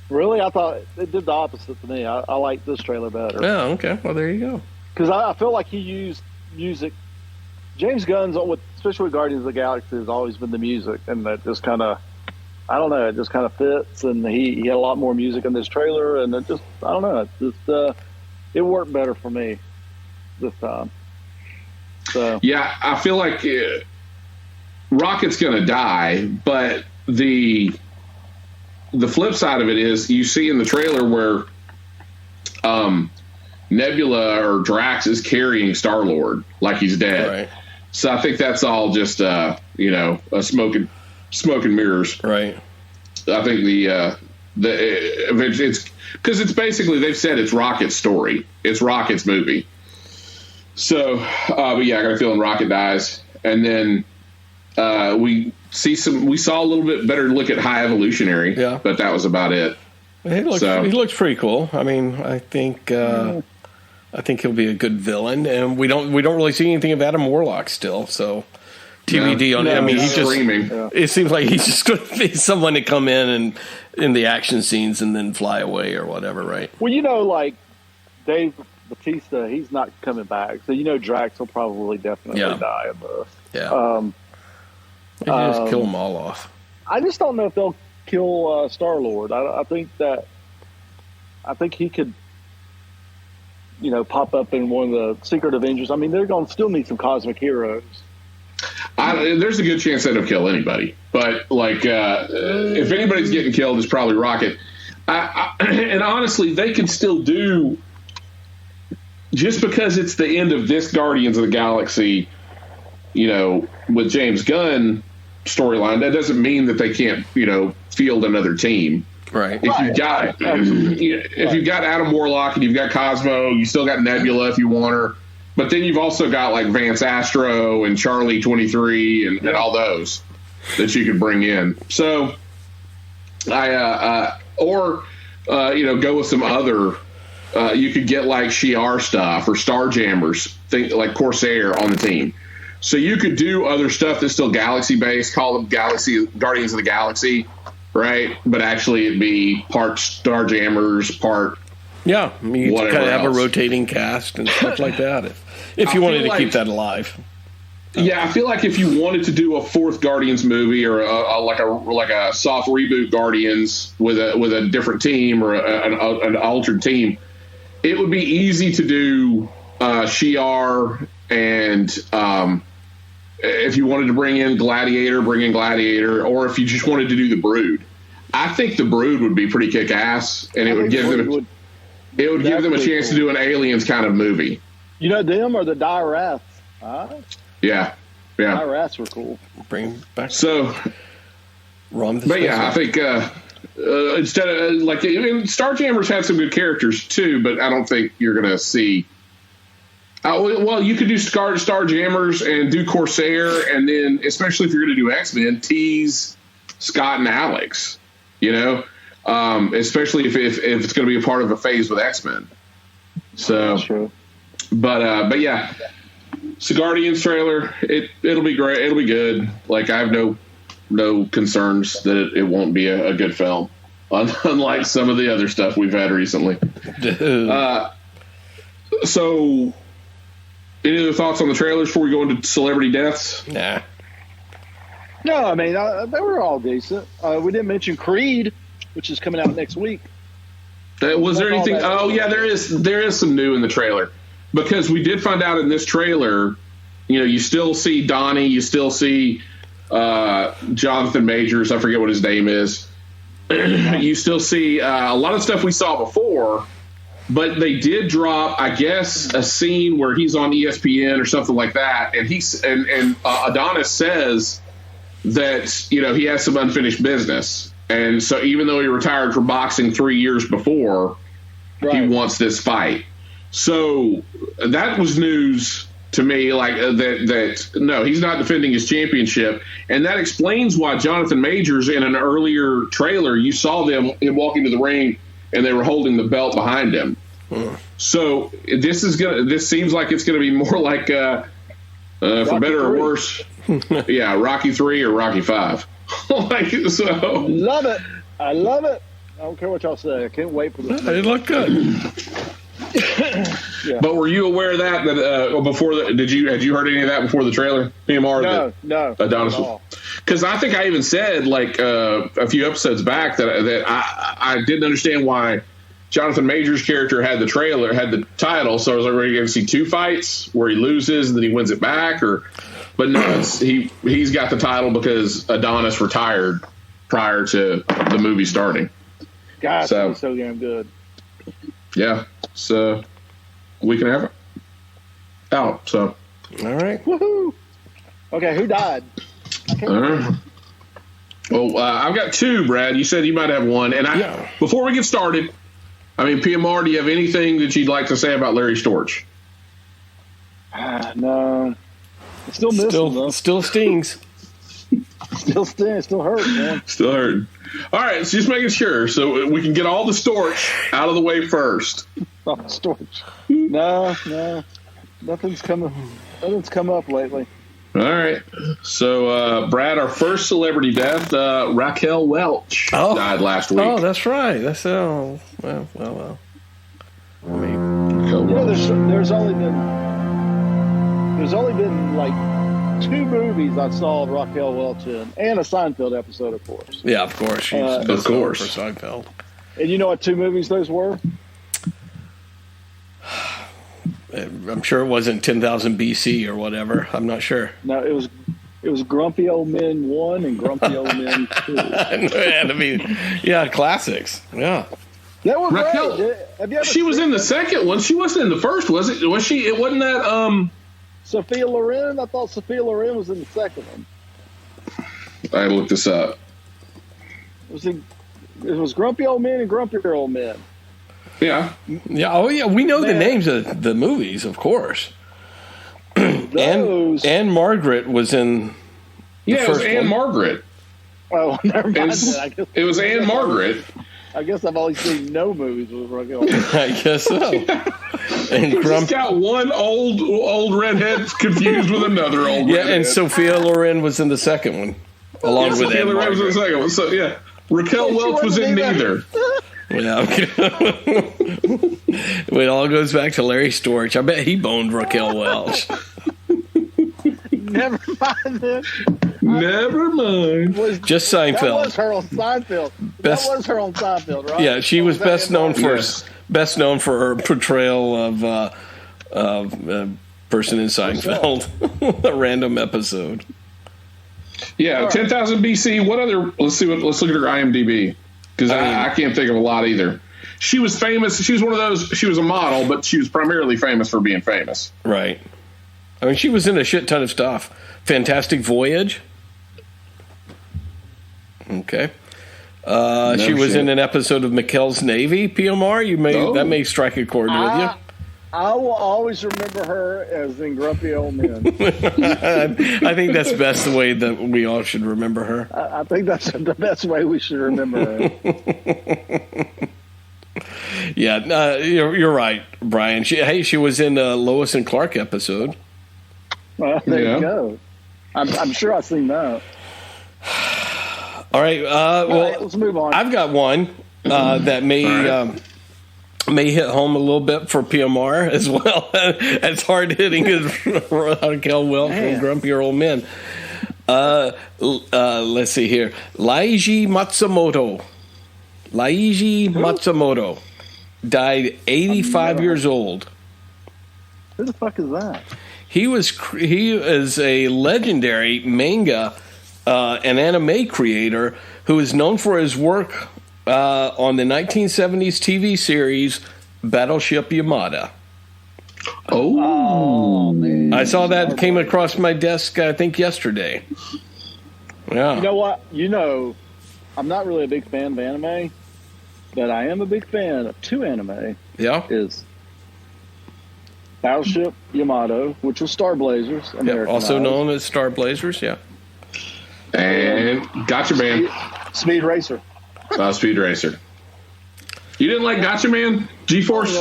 Really, I thought it did the opposite to me. I like this trailer better Oh, okay. Well, there you go. because I feel like he used music. James Gunn's especially with Guardians of the Galaxy, has always been the music, and that just kind of, I don't know, it just kind of fits. And he had a lot more music in this trailer, and it just, I don't know, it worked better for me this time. So Yeah, I feel like Rocket's going to die, but the flip side of it is you see in the trailer where Nebula or Drax is carrying Star-Lord like he's dead. Right. So I think that's all just a smoke and mirrors. Right. I think it's because it's basically, they've said it's Rocket's story. It's Rocket's movie. So, but yeah, I got a feeling Rocket dies, and then we saw a little bit better look at High Evolutionary. Yeah. But that was about it. He looks pretty cool. I mean, I think he'll be a good villain, and we don't really see anything of Adam Warlock still. So TBD on it. I mean, he's he's just screaming. It seems like he's just going to be someone to come in the action scenes and then fly away or whatever, right? well, like Dave Bautista, he's not coming back. So Drax will probably definitely die in this. Yeah. Maybe just kill them all off. I just don't know if they'll kill Star-Lord. I think he could pop up in one of the Secret Avengers. I mean, they're going to still need some cosmic heroes. There's a good chance they don't kill anybody, but if anybody's getting killed, it's probably Rocket. And honestly, they could still do, just because it's the end of this Guardians of the Galaxy, with James Gunn storyline, that doesn't mean that they can't, field another team. Right. If you've got Adam Warlock and you've got Cosmo, you still got Nebula if you want her. But then you've also got like Vance Astro and Charlie 23 and all those that you could bring in. So go with some other. You could get like Shi'ar stuff or Starjammers, like Corsair on the team. So you could do other stuff that's still galaxy based. Call them Guardians of the Galaxy, right? But actually, it'd be part Starjammers, part. Yeah, you kind of have a rotating cast and stuff like that if you wanted to keep that alive. Yeah, I feel like if you wanted to do a fourth Guardians movie or like a soft reboot Guardians with a different team or an altered team, it would be easy to do Shi'ar and if you wanted to bring in Gladiator, or if you just wanted to do the Brood. I think the Brood would be pretty kick-ass, and it would give them a chance to do an Aliens kind of movie. Them or the Dire-Wraiths. Yeah. Dire-Wraiths were cool. Bring them back. So, I think instead of Starjammers had some good characters too, but I don't think you're going to see. Well, you could do Starjammers and do Corsair, and then especially if you're going to do X-Men, tease Scott and Alex. Especially if it's going to be a part of a phase with X-Men. So, sure. But yeah, so Guardians trailer, it'll be great. It'll be good. Like, I have no concerns that it won't be a good film, unlike some of the other stuff we've had recently. So, any other thoughts on the trailers before we go into celebrity deaths? Nah. No, I mean, they were all decent. We didn't mention Creed, which is coming out next week. Was there anything? Oh, yeah, there is some new in the trailer. Because we did find out in this trailer, you still see Donnie, you still see Jonathan Majors, I forget what his name is. You still see a lot of stuff we saw before, but they did drop, I guess, a scene where he's on ESPN or something like that, and Adonis says that he has some unfinished business, and so even though he retired from boxing 3 years before, he wants this fight. So that was news to me, like that no, he's not defending his championship, and that explains why Jonathan Majors in an earlier trailer you saw him walking to the ring and they were holding the belt behind him. So this seems like it's gonna be more like for better or worse, yeah, Rocky 3 or Rocky 5. Love it. I love it. I don't care what y'all say. I can't wait for this. It looked good. Yeah. But were you aware of that before? Had you heard any of that before the trailer? PMR? No. Adonis. Because I think I even said a few episodes back that I didn't understand why Jonathan Majors' character had the title. So I was like, are you going to see two fights where he loses and then he wins it back? But no, he's got the title because Adonis retired prior to the movie starting. God, so damn good. Yeah, so we can have it out. So, all right, woohoo! Okay, who died? Well, I've got two, Brad. You said you might have one, and before we get started, I mean, PMR, do you have anything that you'd like to say about Larry Storch? No, still missing though. Still stings. Still hurt, man. Still hurting. All right, so just making sure so we can get all the Storch out of the way first. Storch. No. Nothing's come up lately. All right. So, Brad, our first celebrity death, Raquel Welch died last week. Oh, that's right. That's well. I mean, there's only been like 2 movies I saw Raquel Welch in, and a Seinfeld episode, of course. Yeah, of course. She's of course for Seinfeld. And you know what 2 movies those were? I'm sure it wasn't 10,000 BC or whatever. I'm not sure. No, it was Grumpy Old Men 1 and Grumpy Old Men 2. I mean, yeah, classics. Yeah. They were Raquel, great. Have you ever she was seen in the them? second one. She wasn't in the first, was it? Was she? It wasn't that. Sophia Loren? I thought Sophia Loren was in the second one. I looked this up. It was Grumpy Old Men and Grumpy Old Men. Yeah. Yeah. Oh, yeah. We know the Man. names of the movies, of course. Those. And Margaret was in. Yeah, it was first Anne one. Margaret. Oh, never mind. It was Anne Margaret. I guess I've only seen no movies with Raquel. I guess so. And You just got one old redhead confused with another old yeah, redhead. and Sophia Loren was in the second one, along with Sophia Anne Loren was in the Margaret. second one. So, yeah. Raquel Welch was in neither. Yeah. It all goes back to Larry Storch. I bet he boned Raquel Welch. Never mind that. Never mind. Just That Seinfeld. was her on Seinfeld. Best- That was her on Seinfeld, right? Yeah, she Or was that best Anne known Margaret? for her portrayal of a person in Seinfeld, a random episode. Yeah, 10,000 BC. What other? Let's look at her IMDb, because I can't think of a lot either. She was famous. She was one of those. She was a model, but she was primarily famous for being famous. Right. I mean, she was in a shit ton of stuff. Fantastic Voyage. Okay. She was in an episode of McKell's Navy, PMR. That may strike a chord with you. I will always remember her as in Grumpy Old Men. I think that's best the way that we all should remember her. I think that's the best way we should remember her. Yeah, you're right, Brian. She was in a Lois and Clark episode. Well, there you go. I'm sure I've seen that. All right. All right, let's move on. I've got one that may hit home a little bit for PMR as well. As hard hitting as Raquel Welch from Grumpy Old Men. Let's see here. Leiji Matsumoto. Died 85 years old. Who the fuck is that? He is a legendary manga and anime creator who is known for his work on the 1970s TV series Battleship Yamada. Oh, man. I saw that came across my desk, I think, yesterday. Yeah. You know what? I'm not really a big fan of anime, but I am a big fan of two anime. Yeah. Is Battleship Yamato, which was Star Blazers, Yeah, also known as Star Blazers, yeah. and Gotcha Man. Speed Racer. Speed Racer. You didn't like Gotcha Man? G-Force?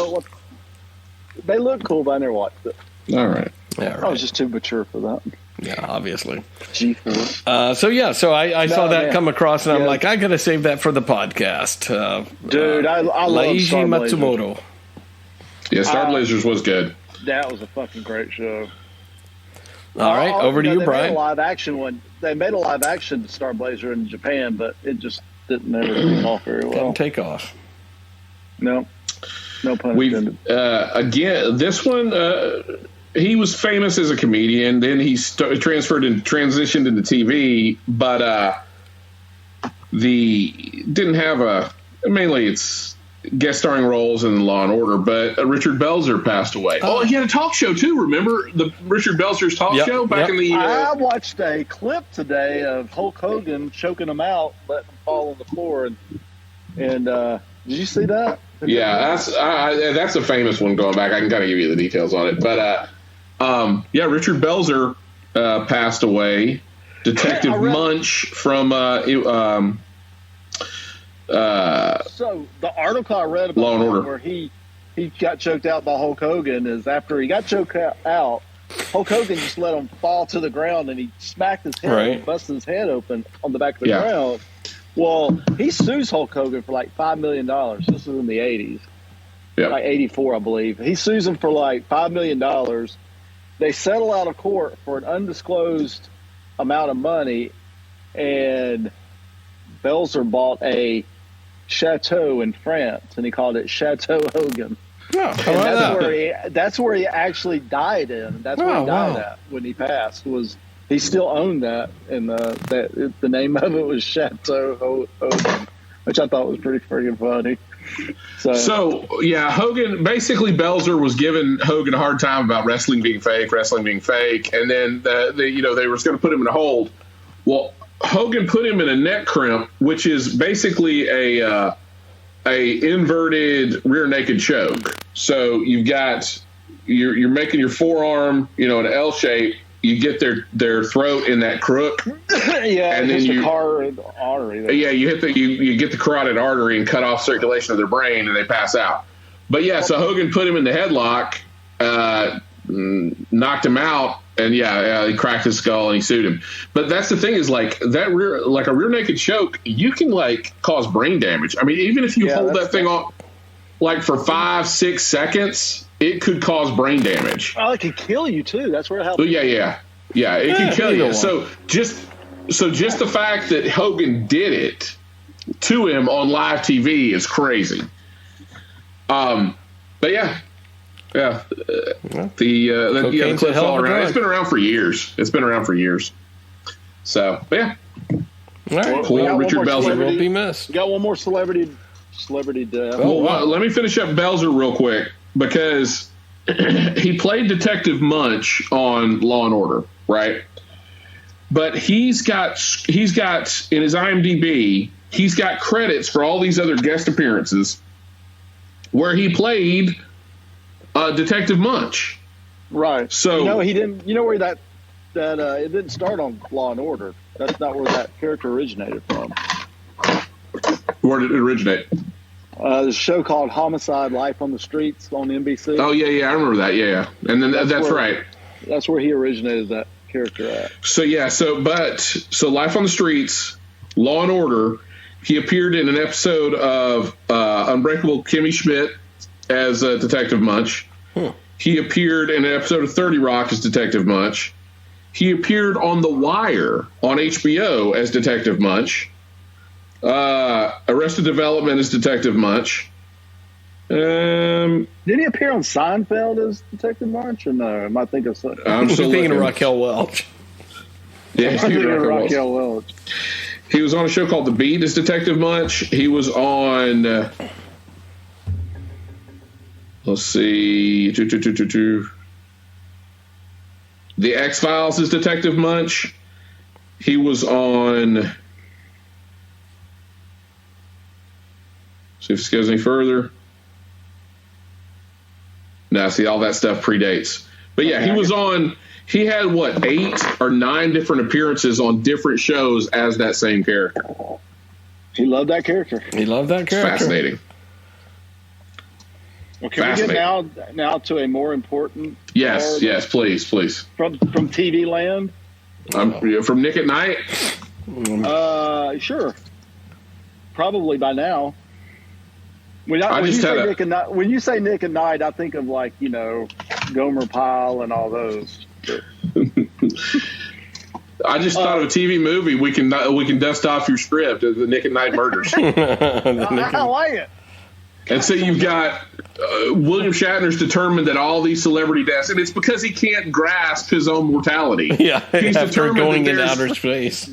They look cool, but I never watched it. All right. Yeah, right. I was just too mature for that. Yeah, obviously. G-Force. So I saw that man. come across, and I'm Yeah. like, I got to save that for the podcast. Dude, I love Leiji Star Blazers. Matsumoto. Yeah, Star Blazers was good. That was a fucking great show. All right, over to you, they Brian. Made a live action one. They made a live action Star Blazer in Japan, but it just didn't ever take off very well. Didn't take off. No pun intended. Again, this one, he was famous as a comedian. Then he transitioned into TV, but didn't have mainly it's guest starring roles in Law and Order. But Richard Belzer passed away. Oh, he had a talk show too. Remember the Richard Belzer's talk show back in the? I watched a clip today of Hulk Hogan choking him out, letting him fall on the floor, and did you see that? Yeah, that's a famous one going back. I can kind of give you the details on it, but Richard Belzer passed away. Detective Munch from so the article I read about Law and Order, where he got choked out by Hulk Hogan, is after he got choked out, Hulk Hogan just let him fall to the ground, and he smacked his head, and busted his head open on the back of the ground. Well, he sues Hulk Hogan for like $5 million. This was in the 80s. Like 84, I believe. He sues him for like $5 million. They settle out of court for an undisclosed amount of money, and Belzer bought a chateau in France, and he called it Chateau Hogan. Oh, how about that? That's where he actually died in. That's where he died at when he passed. He still owned that, and the name of it was Chateau Hogan, which I thought was pretty freaking funny. So yeah, Hogan, basically Belzer was giving Hogan a hard time about wrestling being fake, and then they were going to put him in a hold. Well, Hogan put him in a neck crimp, which is basically a inverted rear naked choke. So you've got you're making your forearm, an L shape. You get their throat in that crook. Yeah, and then the carotid artery. There. Yeah, you get the carotid artery and cut off circulation of their brain, and they pass out. But yeah, so Hogan put him in the headlock, knocked him out, and he cracked his skull and he sued him. But that's the thing is like a rear naked choke, you can cause brain damage. I mean, even if you hold that thing on for 5-6 seconds. It could cause brain damage. Oh, it could kill you too. That's where it helps. Yeah. It can kill you. So just the fact that Hogan did it to him on live TV is crazy. But the clips all around. It's been around for years. So, yeah. All right. Poor Richard Belzer will be missed. We got one more celebrity death. Well, let me finish up Belzer real quick. Because he played Detective Munch on Law and Order, right? But he's got in his IMDb, he's got credits for all these other guest appearances where he played Detective Munch. Right. So he didn't. You know where that it didn't start on Law and Order. That's not where that character originated from. Where did it originate? There's a show called Homicide: Life on the Streets on NBC. Oh yeah, I remember that. Yeah, and then that's right. That's where he originated that character at. So Life on the Streets, Law and Order. He appeared in an episode of Unbreakable Kimmy Schmidt as Detective Munch. He appeared in an episode of 30 Rock as Detective Munch. He appeared on The Wire on HBO as Detective Munch. Arrested Development as Detective Munch. Did he appear on Seinfeld as Detective Munch, or no? Am I thinking of something? I'm thinking of Raquel Welch. Yeah, he's thinking of Raquel Welch. He was on a show called The Beat as Detective Munch. He was on. Let's see. The X-Files as Detective Munch. He was on. See if this goes any further. No, see, all that stuff predates. But yeah, he had 8 or 9 different appearances on different shows as that same character. He loved that character. It's fascinating. Well, can we get now to a more important? Yes, please. From TV land? From Nick at Night? Sure. Probably by now. When you say Nick at Night, I think of Gomer Pyle and all those. I just thought of a TV movie. We can dust off your script of the Nick at Night murders. I like it. And so you've got William Shatner's determined that all these celebrity deaths, and it's because he can't grasp his own mortality. Yeah, he's after going into outer space.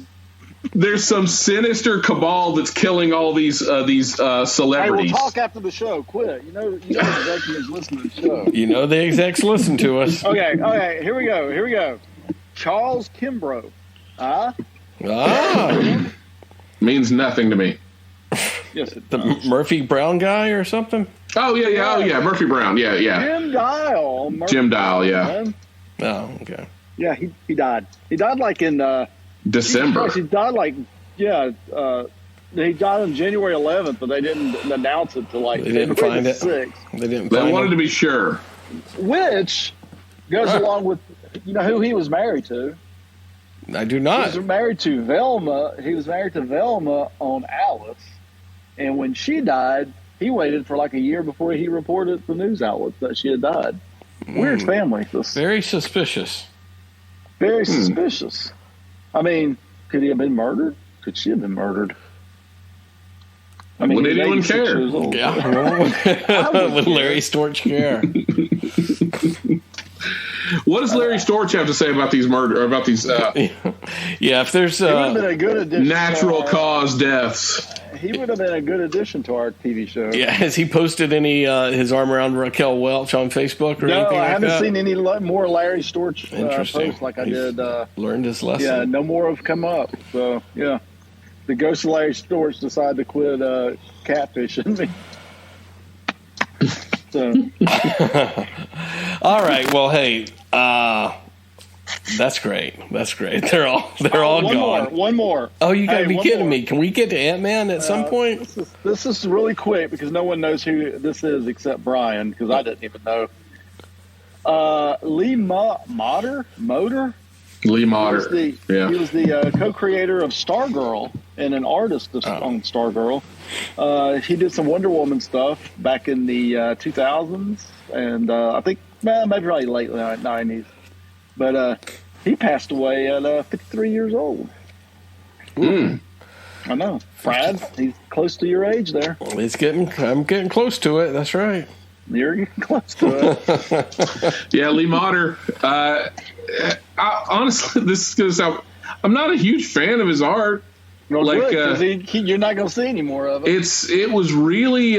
There's some sinister cabal that's killing all these celebrities. Hey, we'll talk after the show. Quit. You know the executives listen to the show. You know the execs listen to us. Okay. Here we go. Charles Kimbrough. Means nothing to me. Yes, it the does. Murphy Brown guy or something? Oh, yeah. Murphy Brown. Yeah. Jim Dial, yeah. Man. Oh, okay. Yeah, he died. He died in December. He died he died on January 11th, but they didn't announce it till they didn't find it. 6th. They wanted to be sure. Which goes along with who he was married to. I do not. He was married to Velma on Alice, and when she died, he waited for a year before he reported to the news outlets that she had died. Weird family. Very suspicious. Very suspicious. I mean, could he have been murdered? Could she have been murdered? I mean, Would he's anyone 86 care? years old. Yeah. Would Larry Storch care? What does Larry Storch have to say about these Yeah, if there's He would have been a good addition. natural cause deaths? He would have been a good addition to our TV show. yeah, has he posted any his arm around Raquel Welch on Facebook or No, anything like I haven't that? seen any more Larry Storch Interesting. posts like I He's did. learned his lesson. Yeah, no more have come up. So, yeah. The ghost of Larry Storch decided to quit catfishing me. So, All right. Well, hey, that's great. That's great. They're all gone. One more. Oh, you got to Hey, be one kidding more. me! Can we get to Ant-Man at some point? This is really quick because no one knows who this is except Brian because I didn't even know. Lee Motter? Lee He Motter. was the co-creator of Stargirl and an artist on Stargirl. He did some Wonder Woman stuff back in the 2000s, and I think maybe probably late 90s. But he passed away at 53 years old. Mm. I know, Brad. He's close to your age there. I'm getting close to it. That's right. You're getting close to it. Yeah, Lee Motter. Honestly, this is going to sound. I'm not a huge fan of his art. No, Like, good, 'cause you're not going to see any more of it. It was really,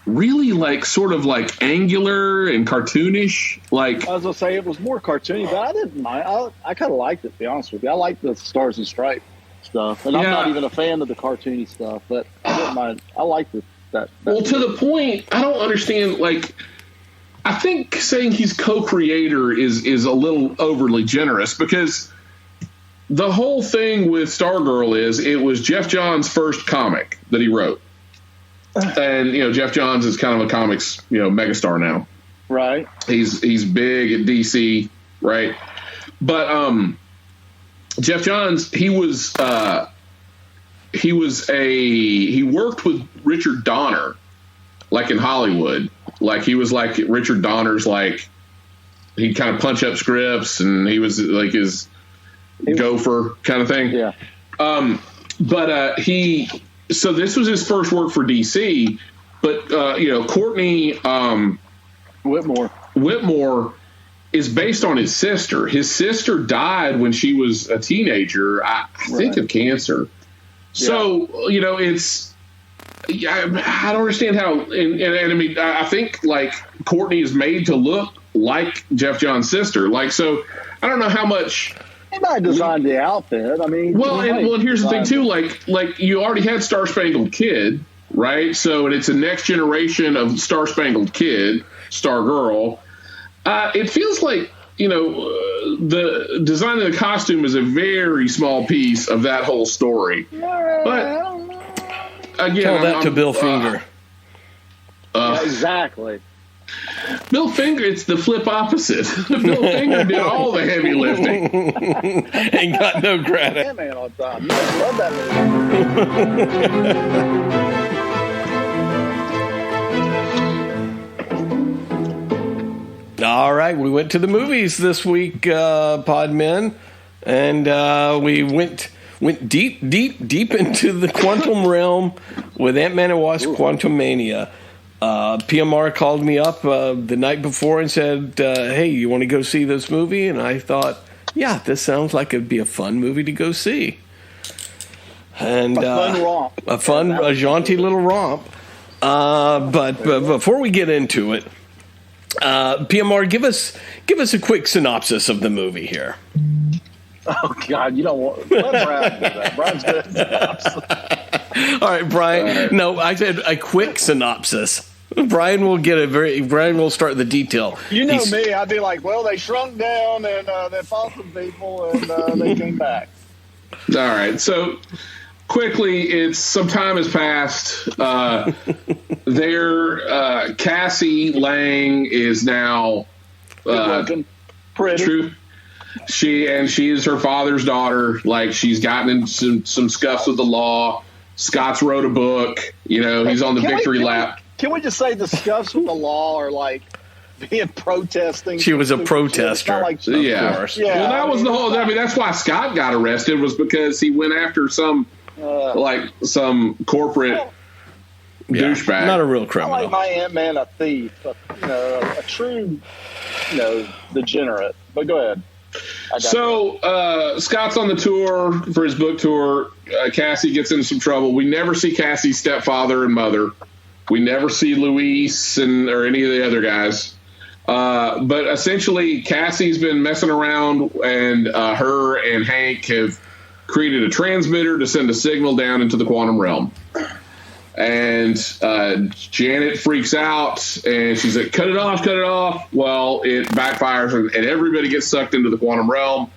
really like sort of like angular and cartoonish. Like, I was going to say it was more cartoony, but I didn't mind. I kind of liked it, to be honest with you. I liked the Stars and Stripes stuff. And I'm not even a fan of the cartoony stuff, but I didn't mind. I liked it. Well, to the point, I don't understand. Like, I think saying he's co-creator is a little overly generous because the whole thing with Stargirl is it was Jeff Johns' first comic that he wrote, and Jeff Johns is kind of a comics megastar now. Right. He's big at DC, right? But Jeff Johns, he worked with Richard Donner, like in Hollywood. Like he was like Richard Donner's, like he'd kind of punch up scripts, and he was like his gopher kind of thing. Yeah. So this was his first work for DC, but Courtney Whitmore is based on his sister. His sister died when she was a teenager, I think of cancer. So, it's, I don't understand how, and I mean, I think like Courtney is made to look like Jeff Johns' sister. Like, so I don't know how much. He might have designed the outfit. I mean, and here's the thing too, like you already had Star Spangled Kid, right? So, and it's a next generation of Star Spangled Kid, Stargirl. It feels like, the design of the costume is a very small piece of that whole story. But again, tell that to Bill Finger. Exactly. Bill Finger, it's the flip opposite. Bill Finger did all the heavy lifting. Ain't got no credit. Ant-Man on time. You guys love that movie. All right, we went to the movies this week, Podmen, and we went deep into the quantum realm with Ant-Man and Wasp: Quantumania. PMR called me up the night before and said, "Hey, you want to go see this movie?" And I thought, "Yeah, this sounds like it'd be a fun movie to go see." And a fun romp, a jaunty little romp. But before we get into it. PMR, give us a quick synopsis of the movie here. Oh God, you don't want let Brian do that. Brian's good at synopsis. All right, Brian. No, I said a quick synopsis. Brian will start the detail. You know me, I'd be like, well, they shrunk down and they fought some people and they came back. All right, so quickly, it's some time has passed. Cassie Lang is now Looking pretty. True. She is her father's daughter. Like, she's gotten into some scuffs with the law. Scott's wrote a book. He's on the victory lap. Can we just say the scuffs with the law are like being protesting? She was a protester. Like, yeah. Of course. Yeah. Well, that was the whole. I mean, that's why Scott got arrested, was because he went after some like some corporate douchebag. Not a real criminal. I like my Ant-Man a thief, a true, degenerate. But go ahead. So Scott's on the tour for his book tour. Cassie gets into some trouble. We never see Cassie's stepfather and mother. We never see Luis or any of the other guys. But essentially, Cassie's been messing around, and her and Hank have created a transmitter to send a signal down into the quantum realm. And Janet freaks out, and she's like, cut it off. Well, it backfires, and everybody gets sucked into the quantum realm.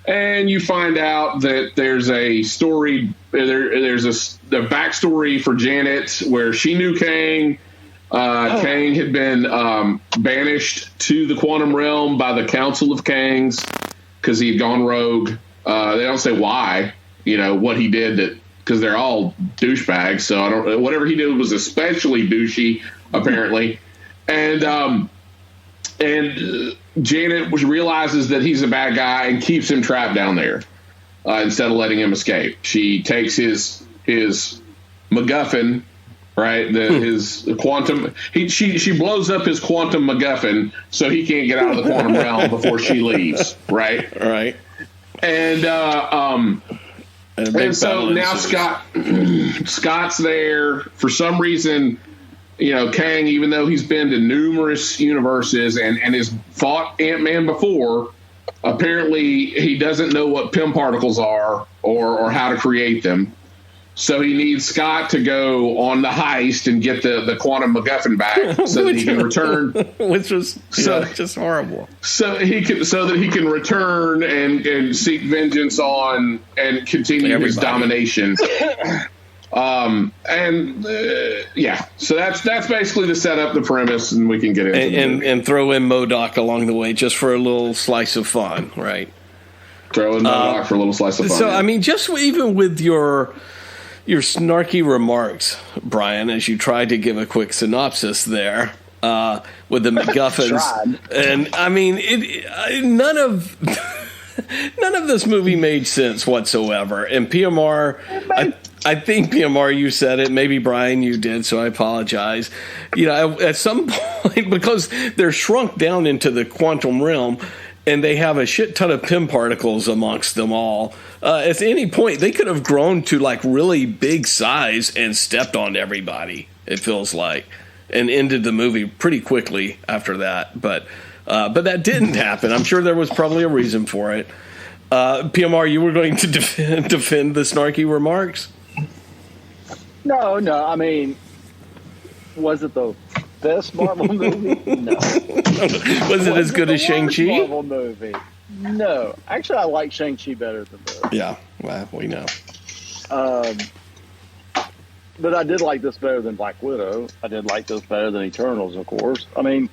And you find out that there's a story, there's a backstory for Janet where she knew Kang. Kang had been banished to the quantum realm by the Council of Kangs because he had gone rogue. They don't say why, what he did, because they're all douchebags. So whatever he did was especially douchey, apparently. And Janet realizes that he's a bad guy and keeps him trapped down there instead of letting him escape. She takes his MacGuffin. Right, his quantum. She blows up his quantum MacGuffin so he can't get out of the quantum realm before she leaves. Right, and so now Scott's there for some reason. Kang, even though he's been to numerous universes and has fought Ant-Man before, apparently he doesn't know what Pym particles are or how to create them. So he needs Scott to go on the heist and get the quantum MacGuffin back so that he can return. Which was just horrible. So that he can return and seek vengeance on and continue his domination. So that's basically the setup, the premise, and we can get into and throw in MODOK along the way just for a little slice of fun, right? Throw in MODOK for a little slice of fun. So I mean, just even with your snarky remarks, Brian, as you tried to give a quick synopsis there with the MacGuffins, and I mean, none of this movie made sense whatsoever. And PMR, I think PMR, you said it. Maybe Brian, you did. So I apologize. At some point, because they're shrunk down into the quantum realm, and they have a shit ton of Pym particles amongst them all. At any point, they could have grown to like really big size and stepped on everybody, it feels like, and ended the movie pretty quickly after that. But that didn't happen. I'm sure there was probably a reason for it. PMR, you were going to defend the snarky remarks? No. I mean, was it the best Marvel movie? No. Was it as good as Shang-Chi? Marvel movie? No. Actually, I like Shang-Chi better than this. Yeah, well, we know. But I did like this better than Black Widow. I did like this better than Eternals, of course. I mean,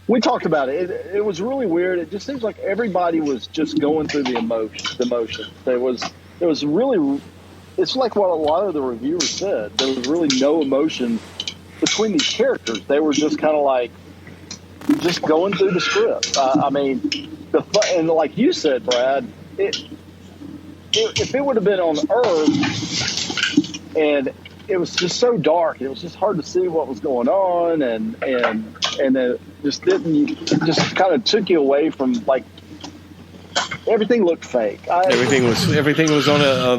we talked about it. It was really weird. It just seems like everybody was just going through the emotions. There was really. It's like what a lot of the reviewers said. There was really no emotion between these characters. They were just kind of like just going through the script. I mean, and like you said, Brad, if it would have been on Earth and it was just so dark, it was just hard to see what was going on, and it just kind of took you away from like. Everything looked fake. Everything was on a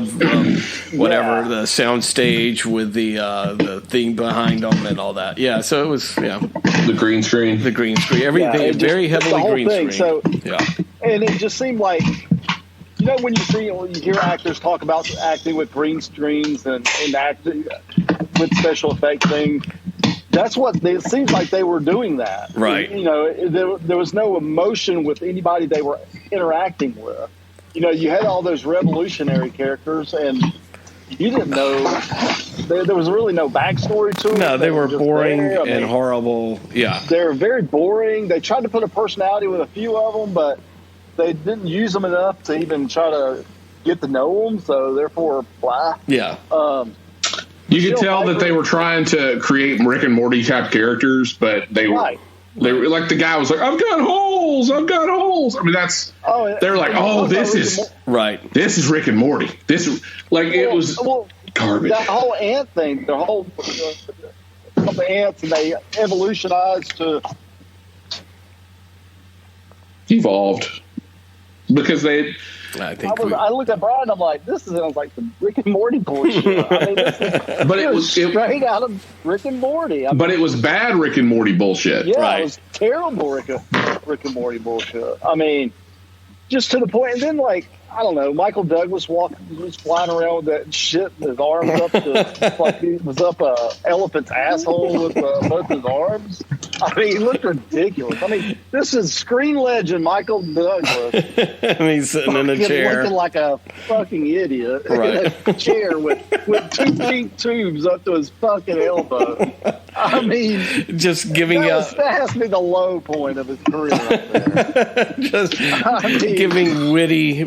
the sound stage with the thing behind them and all that. Yeah, so it was the green screen. Everything very heavily green screen. So and it just seemed like when you hear actors talk about acting with green screens and acting with special effect things. That's what it seems like they were doing that. Right. There was no emotion with anybody they were interacting with. You had all those revolutionary characters, and you didn't know there was really no backstory to it. No, they were boring and horrible. Yeah, they were very boring. They tried to put a personality with a few of them, but they didn't use them enough to even try to get to know them. So therefore, blah. Yeah. You could tell that they were trying to create Rick and Morty type characters, but they were They were like, the guy was like, I've got holes. I mean, they're like, this is Rick and Morty. This is like, it was garbage. That whole ant thing, the whole the ants, and they evolutionized to evolved because they. I looked at Brian. I'm like, this sounds like some Rick and Morty bullshit. I mean, it was straight out of Rick and Morty. But it was bad Rick and Morty bullshit. Yeah, it was terrible Rick and Morty bullshit. I mean, just to the point. And then, like, I don't know, Michael Douglas was flying around with that shit and his arms up to like he was up a elephant's asshole with both his arms. I mean, he looked ridiculous. I mean, this is screen legend Michael Douglas. And he's sitting in a chair. Looking like a fucking idiot in a chair with 2 feet tubes up to his fucking elbow. I mean, just giving that has to be the low point of his career right there. Just giving witty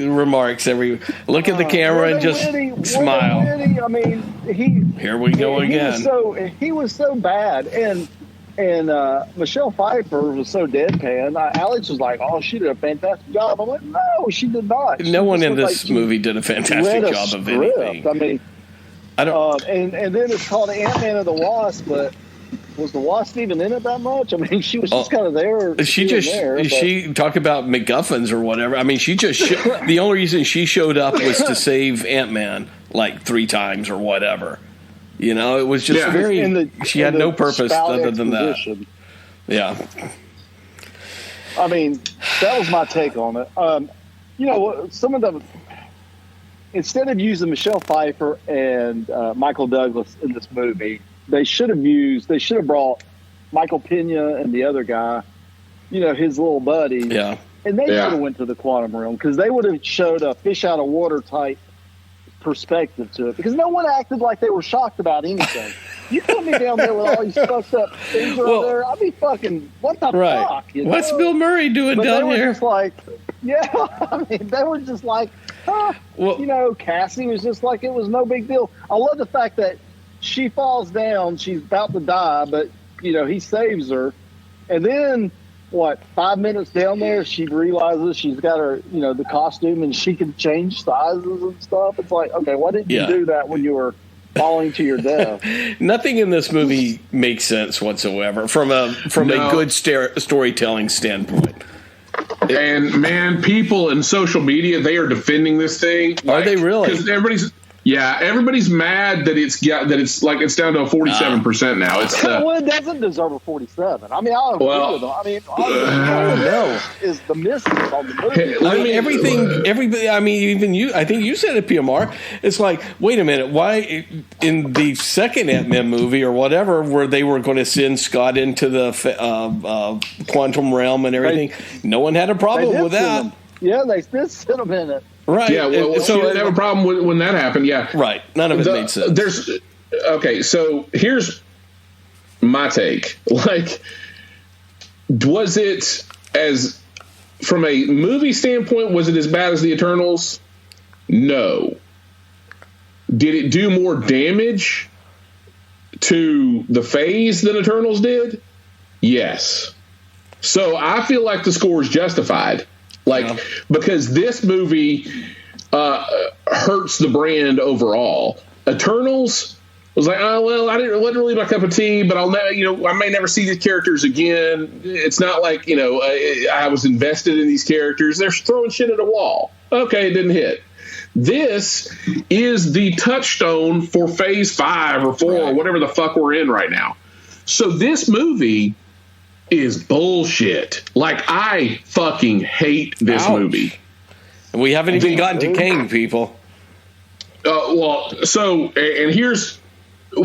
remarks every look at the camera and just smile. I mean, here we go again. He was so bad, and Michelle Pfeiffer was so deadpan. Alex was like, "Oh, she did a fantastic job." I'm like, "No, she did not." No one in this movie did a fantastic job of anything. I mean, I don't. And then it's called Ant-Man and the Wasp, but was the Wasp even in it that much? I mean, she was just kind of there. She talked about MacGuffins or whatever. I mean, she just the only reason she showed up was to save Ant-Man like 3 times or whatever. You know, it was just she had no purpose other than that. Yeah. I mean, that was my take on it. You know, some of them, instead of using Michelle Pfeiffer and Michael Douglas in this movie, they should have brought Michael Pena and the other guy, you know, his little buddy. Yeah. And they should have went to the quantum realm because they would have showed a fish out of water type perspective to it, because no one acted like they were shocked about anything. You put me down there with all these fucked up things right there, I'd be fucking, what the fuck? You know? What's Bill Murray doing down here? Just like, I mean, they were just like, you know, Cassie was just like, it was no big deal. I love the fact that she falls down, she's about to die, but, you know, he saves her. And then, 5 minutes down there, she realizes she's got her, you know, the costume and she can change sizes and stuff. It's like, okay, why didn't you do that when you were falling to your death? Nothing in this movie makes sense whatsoever from a good storytelling standpoint. And man, people in social media, they are defending this thing. Are they really? Because everybody's mad that it's down to a 47% now. It's well, it doesn't deserve a 47. I mean, I agree with them. I mean, all is the misses on the movie. I mean, everybody. I mean, even you. I think you said it, PMR. It's like, wait a minute. Why in the second Ant-Man movie or whatever, where they were going to send Scott into the quantum realm and everything, no one had a problem with that. Yeah, they did send him in it. Right. Yeah, well, so you didn't have a problem when that happened, yeah. Right. None of it made sense. Okay, so here's my take. Like, was it from a movie standpoint, was it as bad as the Eternals? No. Did it do more damage to the phase than Eternals did? Yes. So I feel like the score is justified. Because this movie hurts the brand overall. Eternals was like, oh well, wasn't really my cup of tea, but I may never see these characters again. It's not like I was invested in these characters. They're throwing shit at a wall. Okay, it didn't hit. This is the touchstone for Phase 5 or 4 or whatever the fuck we're in right now. So this movie is bullshit. Like, I fucking hate this movie. And we haven't even gotten to Kang, people. And here's...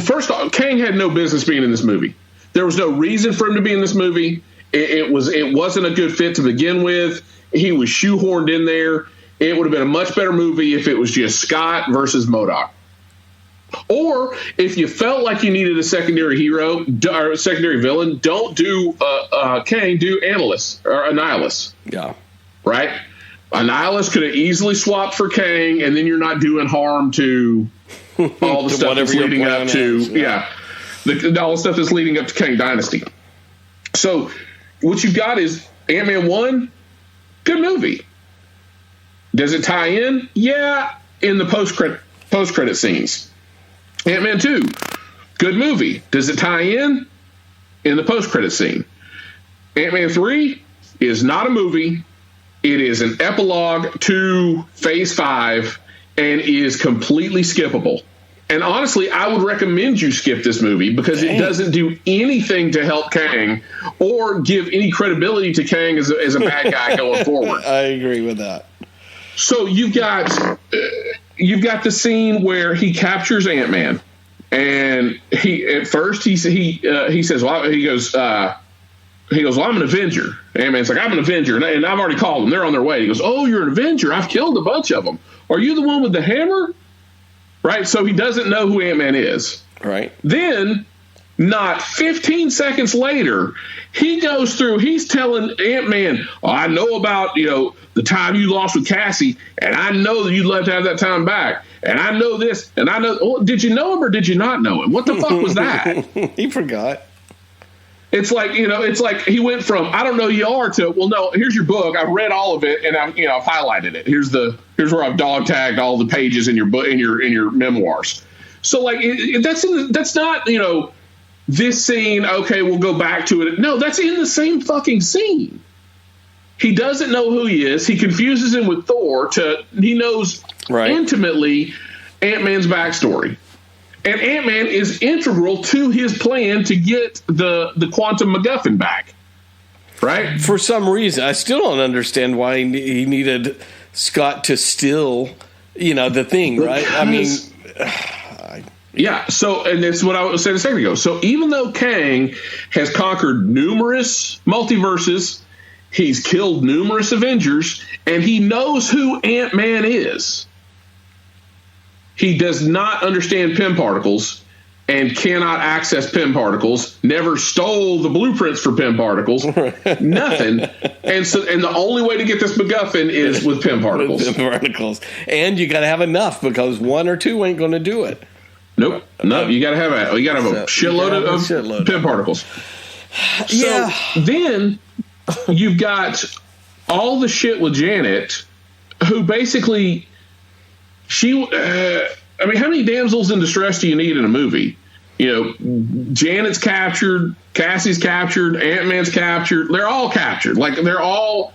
First off, Kang had no business being in this movie. There was no reason for him to be in this movie. It wasn't a good fit to begin with. He was shoehorned in there. It would have been a much better movie if it was just Scott versus MODOK. Or if you felt like you needed a secondary hero or a secondary villain, don't do Kang, do Annihilus. Yeah. Right? Annihilus could have easily swapped for Kang, and then you're not doing harm to all the stuff that's leading up to all the stuff that's leading up to Kang Dynasty. So what you've got is Ant-Man 1, good movie. Does it tie in? Yeah, in the post-credit scenes. Ant-Man 2, good movie. Does it tie in? In the post-credit scene. Ant-Man 3 is not a movie. It is an epilogue to Phase 5 and is completely skippable. And honestly, I would recommend you skip this movie because it doesn't do anything to help Kang or give any credibility to Kang as a bad guy going forward. I agree with that. So you've got the scene where he captures Ant-Man, and he says, well, I'm an Avenger. Ant-Man's like, I'm an Avenger, and I've already called them. They're on their way. He goes, oh, you're an Avenger. I've killed a bunch of them. Are you the one with the hammer? Right? So he doesn't know who Ant-Man is. Right. Then, not 15 seconds later, he goes through, he's telling Ant-Man, oh, I know about, the time you lost with Cassie, and I know that you'd love to have that time back. And I know this, and I know, oh, did you know him or did you not know him? What the fuck was that? He forgot. It's like, he went from, I don't know who you are to, well, no, here's your book. I've read all of it and I've highlighted it. Here's where I've dog tagged all the pages in your book, in your memoirs. So like, that's not, this scene. Okay, we'll go back to it. No, that's in the same fucking scene. He doesn't know who he is. He confuses him with Thor he knows intimately Ant-Man's backstory. And Ant-Man is integral to his plan to get the Quantum MacGuffin back, right? For some reason, I still don't understand why he needed Scott to steal, the thing, right? I mean, yeah. So, and that's what I was saying a second ago. So, even though Kang has conquered numerous multiverses, he's killed numerous Avengers, and he knows who Ant-Man is, he does not understand Pym particles and cannot access Pym particles, never stole the blueprints for Pym particles, nothing. And the only way to get this MacGuffin is with Pym particles. And you got to have enough because one or two ain't going to do it. Nope. No, you got to have a shitload of Pym particles. Yeah. So then you've got all the shit with Janet, who basically how many damsels in distress do you need in a movie? Janet's captured, Cassie's captured, Ant-Man's captured. They're all captured. Like they're all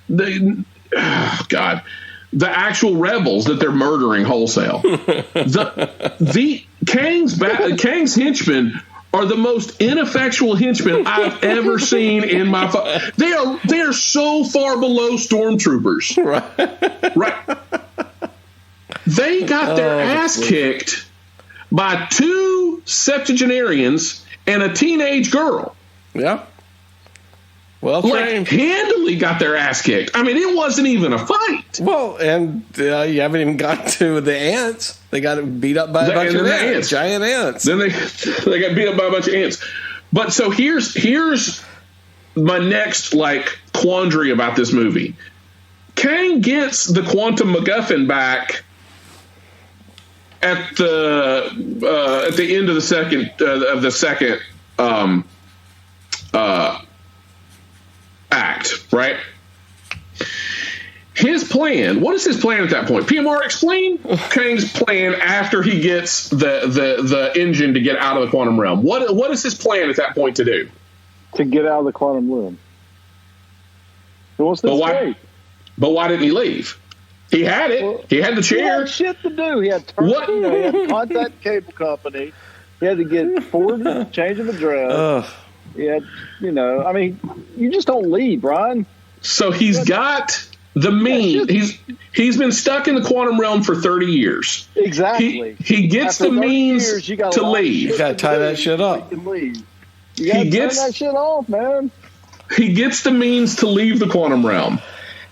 the actual rebels that they're murdering wholesale. Kang's henchmen are the most ineffectual henchmen I've ever seen in my. They are so far below stormtroopers. Right. They got their ass kicked by two septuagenarians and a teenage girl. Yeah. Well, handily got their ass kicked. I mean, it wasn't even a fight. Well, and you haven't even got to the ants. They got beat up by a bunch of ants, giant ants. Then they got beat up by a bunch of ants. But so here's my next quandary about this movie. Kang gets the Quantum MacGuffin back at the end of the second act, right? His plan. What is his plan at that point? PMR, explain Kang's plan after he gets the engine to get out of the quantum realm. What is his plan at that point to do? To get out of the quantum realm. He wants to escape. But why didn't he leave? He had it. Well, he had the chair. He had shit to do. He had he had to contact cable company. He had to get forward change of address. He had, I mean, you just don't leave, Brian. So he's got the means. He's been stuck in the quantum realm for 30 years. Exactly. He gets the means to leave. You got to tie that shit up. You got to turn that shit off, man. He gets the means to leave the quantum realm.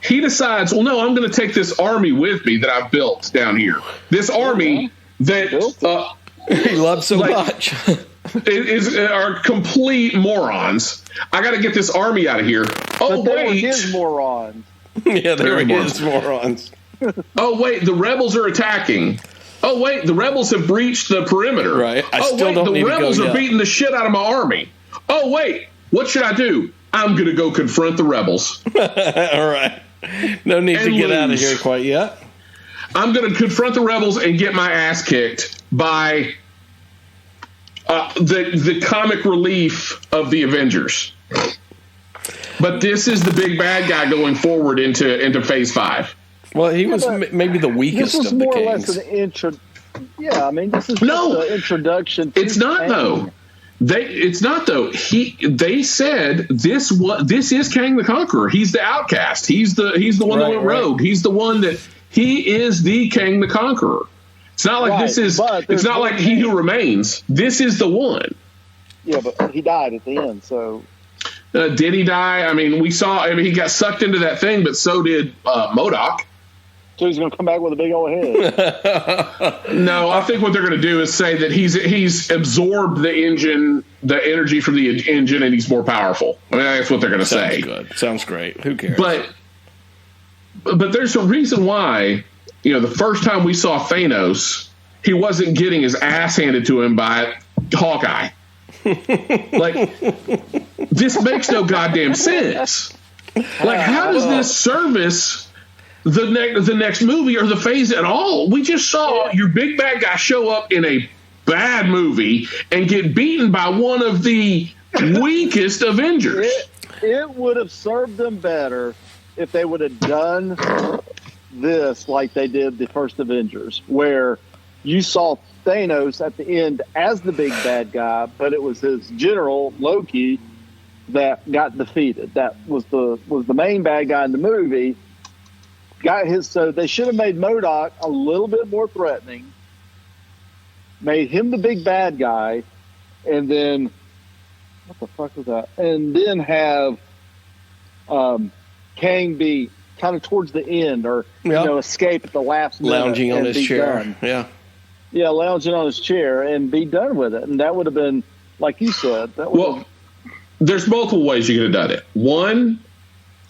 He decides, well, no, I'm going to take this army with me that I've built down here. This army that he loves so much are complete morons. I got to get this army out of here. Oh, but wait, his morons. Yeah, they're his morons. Oh wait, the rebels are attacking. Oh wait, the rebels have breached the perimeter. Right. The rebels are beating the shit out of my army. Oh wait. What should I do? I'm going to go confront the rebels. All right. No need to get out of here quite yet. I'm going to confront the rebels and get my ass kicked by the comic relief of the Avengers. But this is the big bad guy going forward into Phase 5. Well, he was maybe the weakest of the Kangs. This is more or less an intro. Yeah, I mean, this is just an introduction. It's not though. It's not though. They said this is Kang the Conqueror. He's the outcast. He's the one that went rogue. He's the one that he is the Kang the Conqueror. It's not like this is. It's not like He Who Remains. This is the one. Yeah, but he died at the end. So did he die? I mean, we saw. I mean, he got sucked into that thing, but so did MODOK. So he's going to come back with a big old head. No, I think what they're going to do is say that he's absorbed the energy from the engine, and he's more powerful. I mean, that's what they're going to say. Good. Sounds great. Who cares? But there's a reason why, the first time we saw Thanos, he wasn't getting his ass handed to him by Hawkeye. Like, this makes no goddamn sense. Like, how does this service the next movie or the phase at all? We just saw your big bad guy show up in a bad movie and get beaten by one of the weakest Avengers. It would have served them better if they would have done this like they did the first Avengers, where you saw Thanos at the end as the big bad guy, but it was his general Loki that got defeated. That was the main bad guy in the movie. So they should have made MODOK a little bit more threatening, made him the big bad guy, and then what the fuck was that? And then have Kang be kind of towards the end, or escape at the last minute, lounging on his chair. Done. Yeah, lounging on his chair and be done with it. And that would have been, like you said, there's multiple ways you could have done it. One,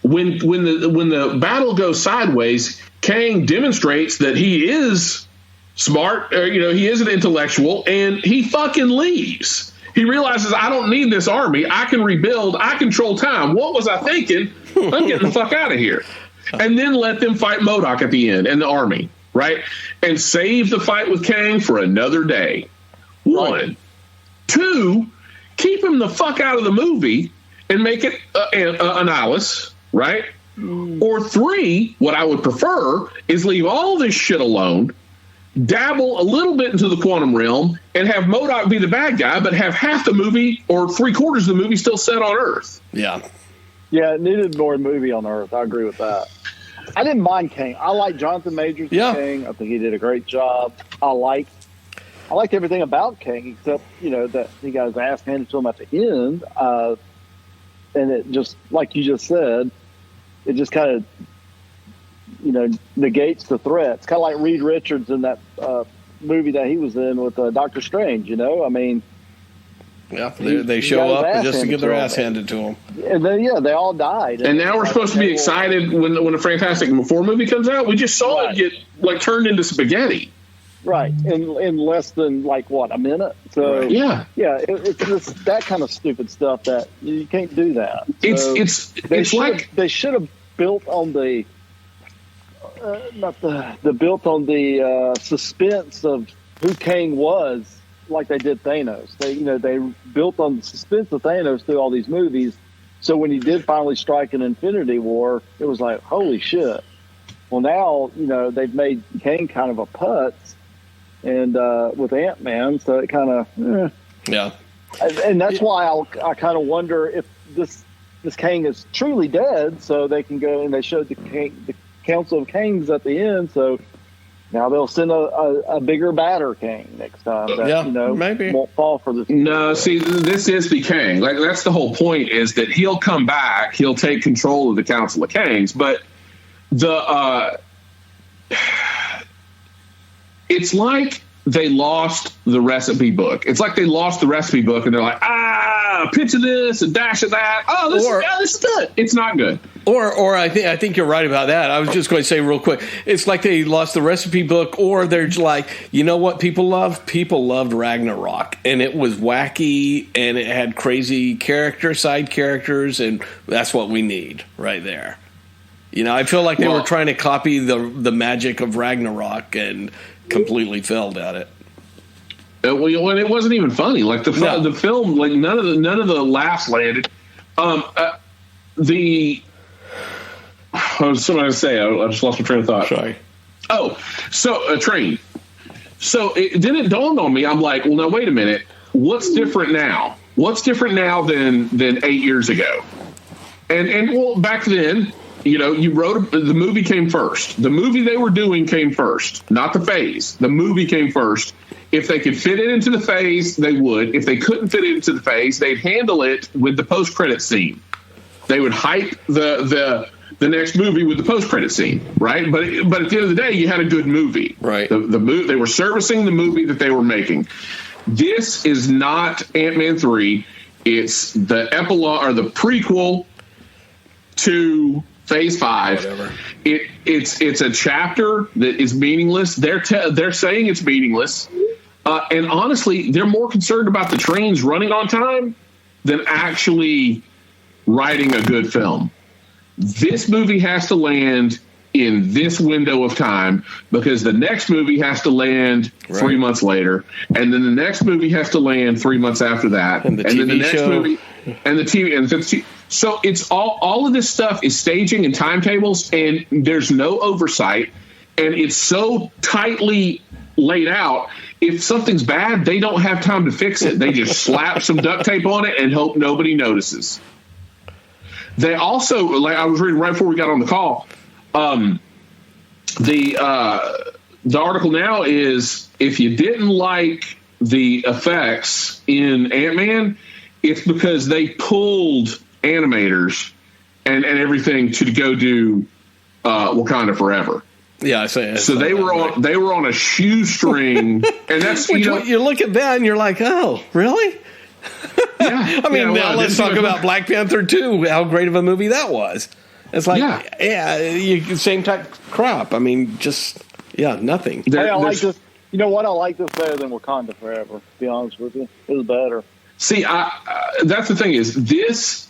when the battle goes sideways, Kang demonstrates that he is smart, he is an intellectual, and he fucking leaves. He realizes, I don't need this army. I can rebuild. I control time. What was I thinking? I'm getting the fuck out of here. And then let them fight MODOK at the end and the army, right? And save the fight with Kang for another day. One. Right. Two, keep him the fuck out of the movie and make it Annihilus, right? Or three, what I would prefer is leave all this shit alone, dabble a little bit into the quantum realm, and have MODOK be the bad guy, but have half the movie or 3/4 of the movie still set on Earth. Yeah. Yeah, it needed more movie on Earth. I agree with that. I didn't mind Kang. I like Jonathan Majors as Kang. I think he did a great job. I liked everything about Kang, except, that he got his ass handed to him at the end. And it just, like you just said, it just kind of, negates the threat. It's kind of like Reed Richards in that movie that he was in with Doctor Strange, I mean. Yeah, they show up just to get their ass handed to them. And then, they all died. And now we're supposed to be excited when a Fantastic Four movie comes out. We just saw it get, turned into spaghetti. Right, in less than, a minute. So, it's just that kind of stupid stuff that you can't do that. So they should have built on the built on the suspense of who Kang was, like they did Thanos. They built on the suspense of Thanos through all these movies. So when he did finally strike an Infinity War, it was like, holy shit. Well, now, they've made Kang kind of a putz, and with Ant-Man, so it kind of, yeah. And that's why I kind of wonder if this Kang is truly dead, so they can go, and they showed the Council of Kangs at the end, so now they'll send a bigger, badder Kang next time that, maybe won't fall for this. No, see, this is the Kang. That's the whole point, is that he'll come back, he'll take control of the Council of Kangs, but it's like they lost the recipe book. It's like they lost the recipe book, and they're like, a pinch of this, a dash of that. Oh, this is good. It's not good. Or I think you're right about that. I was just going to say real quick, it's like they lost the recipe book, or they're like, you know what people love? People loved Ragnarok, and it was wacky, and it had crazy side characters, and that's what we need right there. You know, I feel like they were trying to copy the magic of Ragnarok and completely failed at it. Well, it wasn't even funny. Like the film, like none of the laughs landed. What was something to say? I just lost my train of thought. Sorry. Oh, so a train. So then it dawned on me. I'm like, well, now wait a minute. What's different now? What's different now than 8 years ago? And well, back then, you know, the movie came first. The movie they were doing came first, not the phase. The movie came first. If they could fit it into the phase, they would. If they couldn't fit it into the phase, they'd handle it with the post-credit scene. They would hype the next movie with the post-credit scene, right? But at the end of the day, you had a good movie. Right. They were servicing the movie that they were making. This is not Ant-Man 3. It's the epilogue or the prequel to Phase 5. Whatever. It's a chapter that is meaningless. They're saying it's meaningless. And honestly, they're more concerned about the trains running on time than actually writing a good film. This movie has to land in this window of time because the next movie has to land 3 months later, and then the next movie has to land 3 months after that, and then the next movie and the TV and the so it's all of this stuff is staging and timetables, and there's no oversight, and it's so tightly laid out. If something's bad, they don't have time to fix it. They just slap some duct tape on it and hope nobody notices. They also, like I was reading right before we got on the call, the article now is if you didn't like the effects in Ant-Man, it's because they pulled animators and everything to go do Wakanda Forever. Yeah, I say. So they were on a shoestring, and that's you look at that and you're like, oh, really? Yeah. I mean, now let's talk about Black Panther 2. How great of a movie that was! It's like, same type crap. I mean, just nothing. I like this. You know what? I like this better than Wakanda Forever. To be honest with you, it was better. See, that's the thing is this.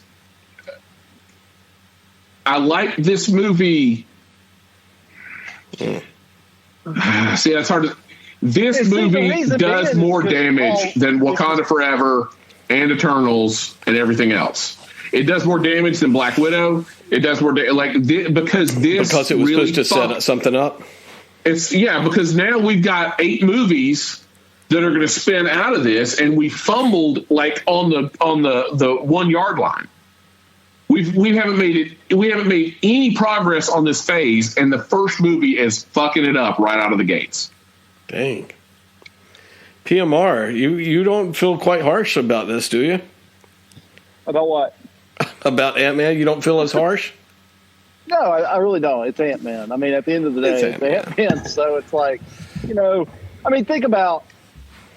I like this movie. See, that's hard to. This movie does more damage than Wakanda Forever and Eternals and everything else. It does more damage than Black Widow. It does more because it was really supposed to set something up. It's because now we've got 8 movies that are going to spin out of this, and we fumbled like on the 1 yard line. We haven't made any progress on this phase, and the first movie is fucking it up right out of the gates. Dang. PMR, you don't feel quite harsh about this, do you? About what? About Ant-Man, you don't feel as harsh? No, I really don't. It's Ant-Man. I mean, at the end of the day, it's Ant-Man. So it's like, I mean, think about,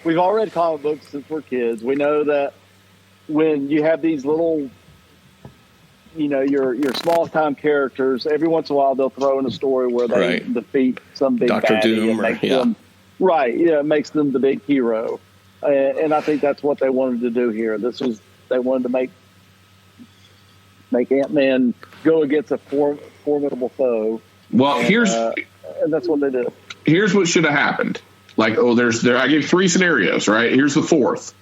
we've all read comic books since we're kids. We know that when you have these little, your small time characters, every once in a while they'll throw in a story where they defeat some big Dr. baddie Doom it makes them the big hero. And I think that's what they wanted to do here. They wanted to make Ant-Man go against a formidable foe. Well, and that's what they did. Here's what should have happened. Like, I gave 3 scenarios, right? Here's the 4th.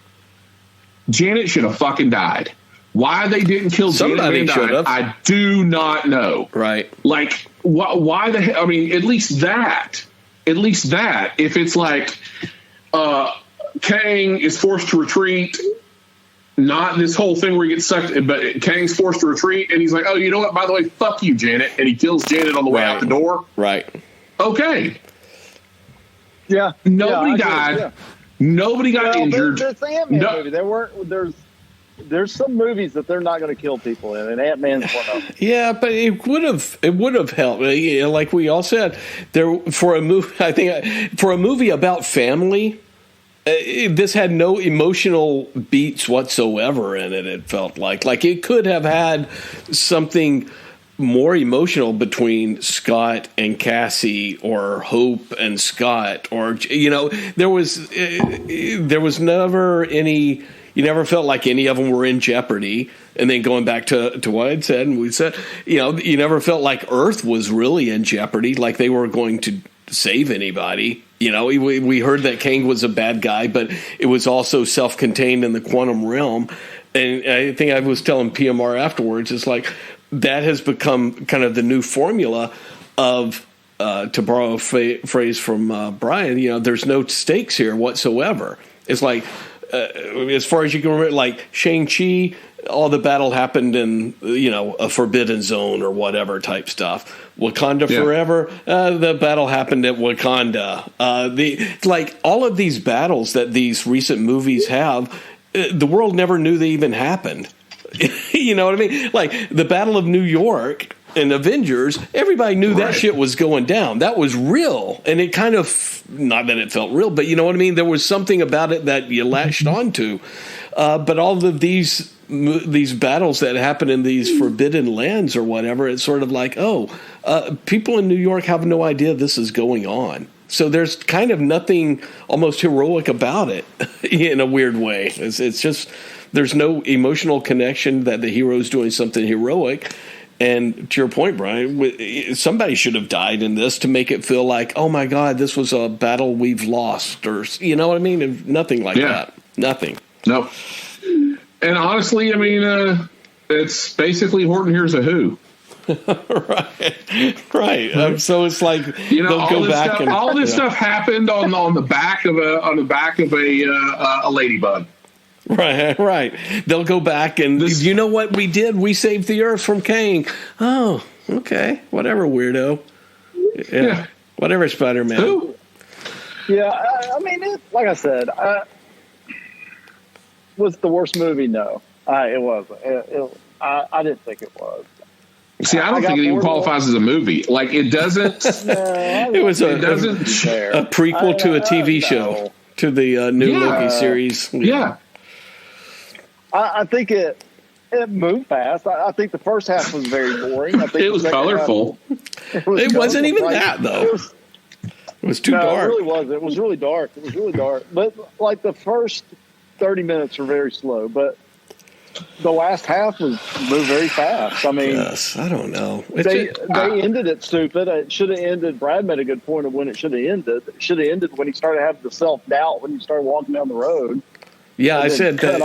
Janet should have fucking died. Why they didn't kill Somebody Janet, I do not know. Right. Like, why the hell? I mean, at least that. If it's like Kang is forced to retreat, not this whole thing where he gets sucked, but Kang's forced to retreat, and he's like, oh, you know what? By the way, fuck you, Janet. And he kills Janet on the way out the door. Right. Okay. Yeah. Nobody died. Yeah. Nobody got injured. There's the Ant-Man movie. There's some movies that they're not going to kill people in, and Ant-Man's one of them. Yeah, but it would have helped. Like we all said, for a movie about family, this had no emotional beats whatsoever in it. It felt like it could have had something more emotional between Scott and Cassie, or Hope and Scott, or there was never any. You never felt like any of them were in jeopardy. And then going back to what I'd said, and we said, you never felt like Earth was really in jeopardy, like they were going to save anybody. We heard that Kang was a bad guy, but it was also self-contained in the quantum realm. And I think I was telling PMR afterwards, it's like that has become kind of the new formula of, to borrow a phrase from Brian, there's no stakes here whatsoever. It's like, as far as you can remember, like Shang-Chi, all the battle happened in, a forbidden zone or whatever type stuff. Wakanda Forever, the battle happened at Wakanda. Like all of these battles that these recent movies have, the world never knew they even happened. You know what I mean? Like the Battle of New York and Avengers, everybody knew that shit was going down. That was real. And it kind of, not that it felt real, but you know what I mean? There was something about it that you latched onto. But all of these battles that happen in these forbidden lands or whatever, it's sort of like, people in New York have no idea this is going on. So there's kind of nothing almost heroic about it in a weird way. It's just, there's no emotional connection that the hero's doing something heroic. And to your point, Brian, somebody should have died in this to make it feel like, oh my God, this was a battle we've lost, or you know what I mean? Nothing like that. Nothing. No. And honestly, I mean, it's basically Horton Hears a Who. right. So it's like they'll go back stuff, and all this stuff happened on the back of a ladybug. Right. They'll go back and you know what we did? We saved the Earth from Kang. Oh, okay. Whatever, weirdo. Yeah. Whatever, Spider-Man. Who? Yeah, I mean, like I said, was it the worst movie? No, it wasn't. I didn't think it was. See, I don't think it even qualifies as a movie. Like, it doesn't. It was a prequel to a TV show, to the new Loki series. Yeah. I think it moved fast. I think the first half was very boring. I think it was colorful. It wasn't even that, though. It was too dark. It really wasn't. It was really dark. But, like, the first 30 minutes were very slow. But the last half moved very fast. I mean, yes, I don't know. They ended it stupid. It should have ended. Brad made a good point of when it should have ended. It should have ended when he started having the self-doubt, when he started walking down the road. Yeah, I said that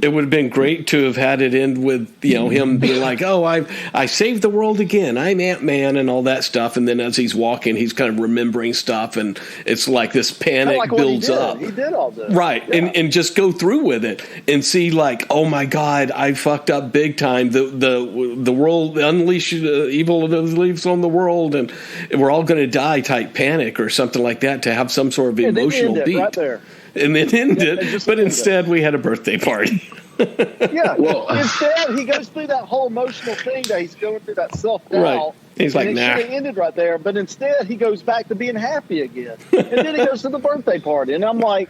it would have been great to have had it end with him being like, "Oh, I saved the world again. I'm Ant-Man," and all that stuff. And then as he's walking, he's kind of remembering stuff, and it's like this panic builds up. He did all this, right? Yeah. And just go through with it and see like, oh my God, I fucked up big time. The world unleashed evil leaves on the world, and we're all going to die. Type panic or something like that to have some sort of emotional beat. Right there. And then ended, but instead we had a birthday party. Yeah. Well, instead he goes through that whole emotional thing that he's going through, that self-doubt. Right. He's like, nah. It should have ended right there, but instead he goes back to being happy again, and then he goes to the birthday party, and I'm like,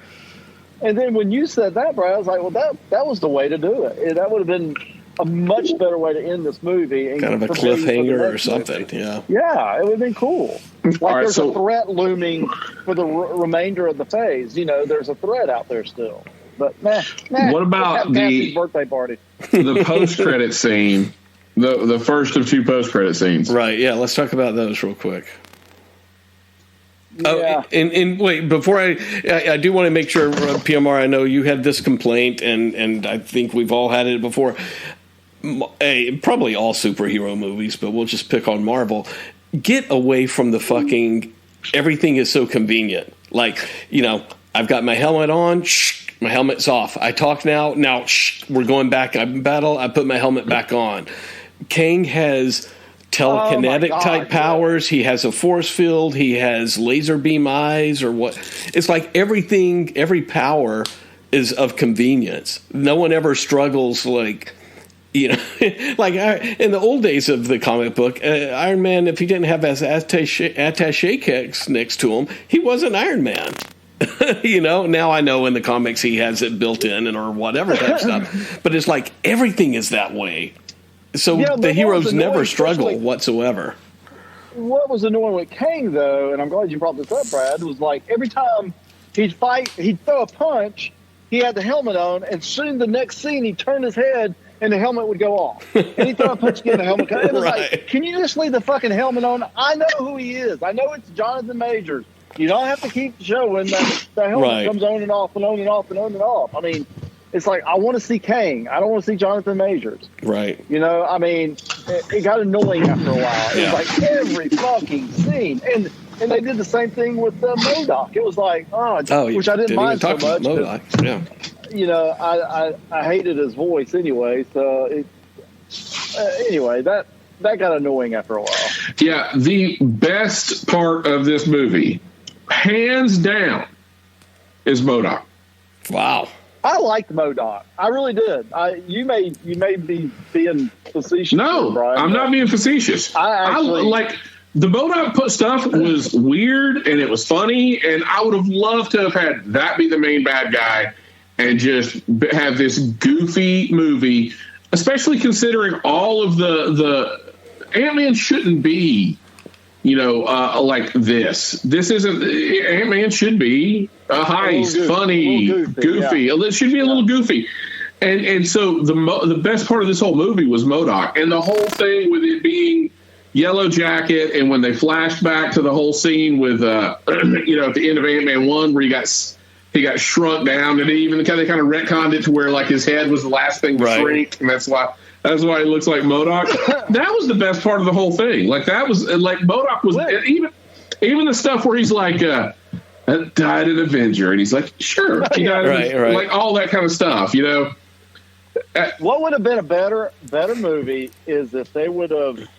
and then when you said that, Brad, I was like, well, that was the way to do it. That would have been a much better way to end this movie. And kind of a cliffhanger or something. Movie. Yeah. Yeah, it would have been cool. Like there's a threat looming for the remainder of the phase. There's a threat out there still. But what about the birthday party? The post-credit scene, the first of two post-credit scenes. Right. Yeah. Let's talk about those real quick. Yeah. Oh, and wait, before I do want to make sure, PMR, I know you had this complaint, and I think we've all had it before. Probably all superhero movies, but we'll just pick on Marvel. Get away from the fucking, everything is so convenient. Like, I've got my helmet on, my helmet's off. I talk now, we're going back. I'm in battle, I put my helmet back on. Kang has telekinetic type powers. He has a force field. He has laser beam eyes or what. It's like everything, every power is of convenience. No one ever struggles like, like in the old days of the comic book, Iron Man, if he didn't have his attaché case next to him, he wasn't Iron Man. Now I know in the comics he has it built in or whatever type stuff. But it's like everything is that way. So the heroes never struggle whatsoever. What was annoying with Kang, though, and I'm glad you brought this up, Brad, was like every time he'd fight, he'd throw a punch, he had the helmet on, and soon the next scene he'd turn his head and the helmet would go off. And he'd throw a punch again, the helmet would go. It was like, can you just leave the fucking helmet on? I know who he is. I know it's Jonathan Majors. You don't have to keep showing that the helmet comes on and off and on and off and on and off. I mean, it's like, I want to see Kang. I don't want to see Jonathan Majors. Right. I mean, it got annoying after a while. It was like every fucking scene. And they did the same thing with MODOK. It was like, which I didn't mind so much. MODOK. Yeah. I hated his voice anyway. So, anyway, that got annoying after a while. Yeah, the best part of this movie, hands down, is MODOK. Wow. I liked MODOK. I really did. You may be being facetious. No, Brian, I'm not being facetious. I like the MODOK stuff was weird and it was funny, and I would have loved to have had that be the main bad guy and just have this goofy movie, especially considering all of the Ant-Man shouldn't be, like this. This isn't Ant-Man should be a heist, funny, goofy. Yeah. It should be a little goofy. And so the best part of this whole movie was MODOK, and the whole thing with it being Yellow Jacket, and when they flashed back to the whole scene with at the end of Ant-Man 1 where he got shrunk down, and they kind of retconned it to where like his head was the last thing to shrink, and that's why he looks like MODOK. That was the best part of the whole thing. Like that was like MODOK was even the stuff where he's like died an Avenger, and he's like, sure, he died, right. Like all that kind of stuff, What would have been a better movie is if they would have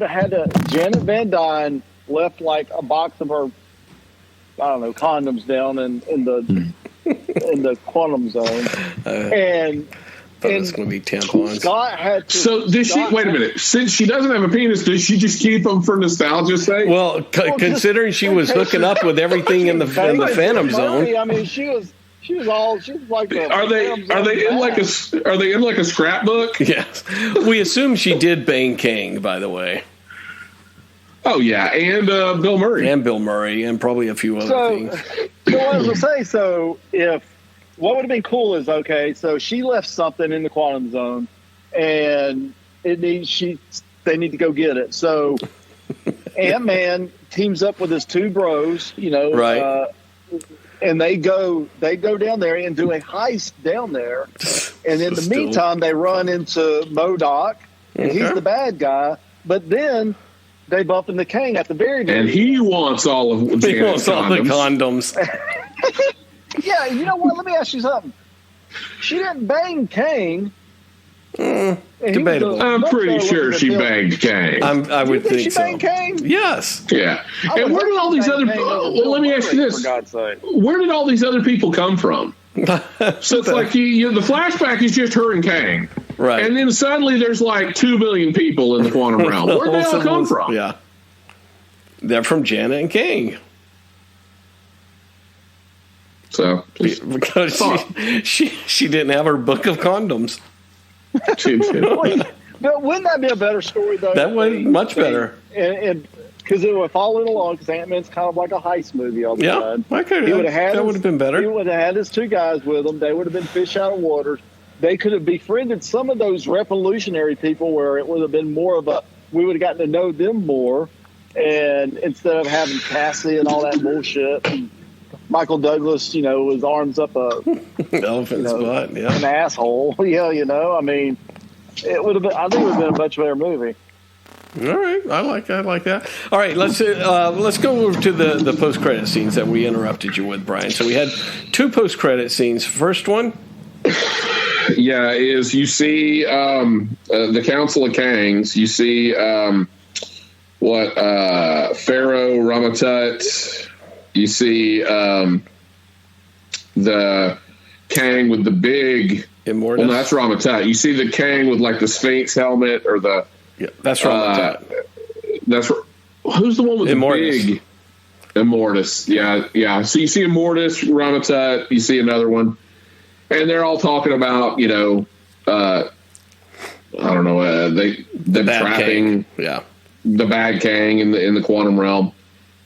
had Janet Van Dyne left like a box of her, I don't know, condoms down in the quantum zone, and it's going to be tampons. Scott had to. So does she? Wait a minute. Since she doesn't have a penis, does she just keep them for nostalgia's sake? Well, considering she was hooking up with everything in the Phantom Zone. I mean, she was like. Are they in like a scrapbook? Yes. We assume she did bang Kang, by the way. Oh yeah, and Bill Murray, and probably a few other things. So I was gonna say, if what would have been cool is so she left something in the quantum zone, and they need to go get it. So Ant-Man teams up with his two bros, right. And they go down there and do a heist down there, and in the meantime they run into MODOK, and he's the bad guy. But then they bump into Kang at the very beginning, and he wants all of the condoms. Yeah, you know what? Let me ask you something. She didn't bang Kang. Debatable. I'm pretty sure she banged Kang. I would think she so. Banged Kang? Yes. Yeah. And where did all these other? Well, let me ask you this: for God's sake, where did all these other people come from? So it's like the flashback is just her and Kang, right? And then suddenly there's like 2 billion people in the quantum realm. Where did they all come from? Yeah, they're from Janet and Kang. So because she didn't have her book of condoms. But wouldn't that be a better story though? That would much better. And because it would follow it along, because Ant-Man's kind of like a heist movie all the time. That would have been better. He would have had his two guys with him. They would have been fish out of water. They could have befriended some of those revolutionary people where it would have been more of we would have gotten to know them more. And instead of having Cassie and all that bullshit, and Michael Douglas, his arms up elephant's butt, an asshole. Yeah, I mean, it would have been. I think it would have been a much better movie. All right, I like that. All right, let's go over to the post credit scenes that we interrupted you with, Brian. So we had 2 post credit scenes. First one, is you see the Council of Kangs. You see Pharaoh Ramatut. You see the Kang with the big Immortus. Well, no, that's Ramatut. You see the Kang with like the Sphinx helmet or the that's Ramatut. Who's the one with Immortus. the big? Immortus, yeah. So you see Immortus, Ramatut, you see another one, and they're all talking about, I don't know, them trapping, the bad Kang in the quantum realm,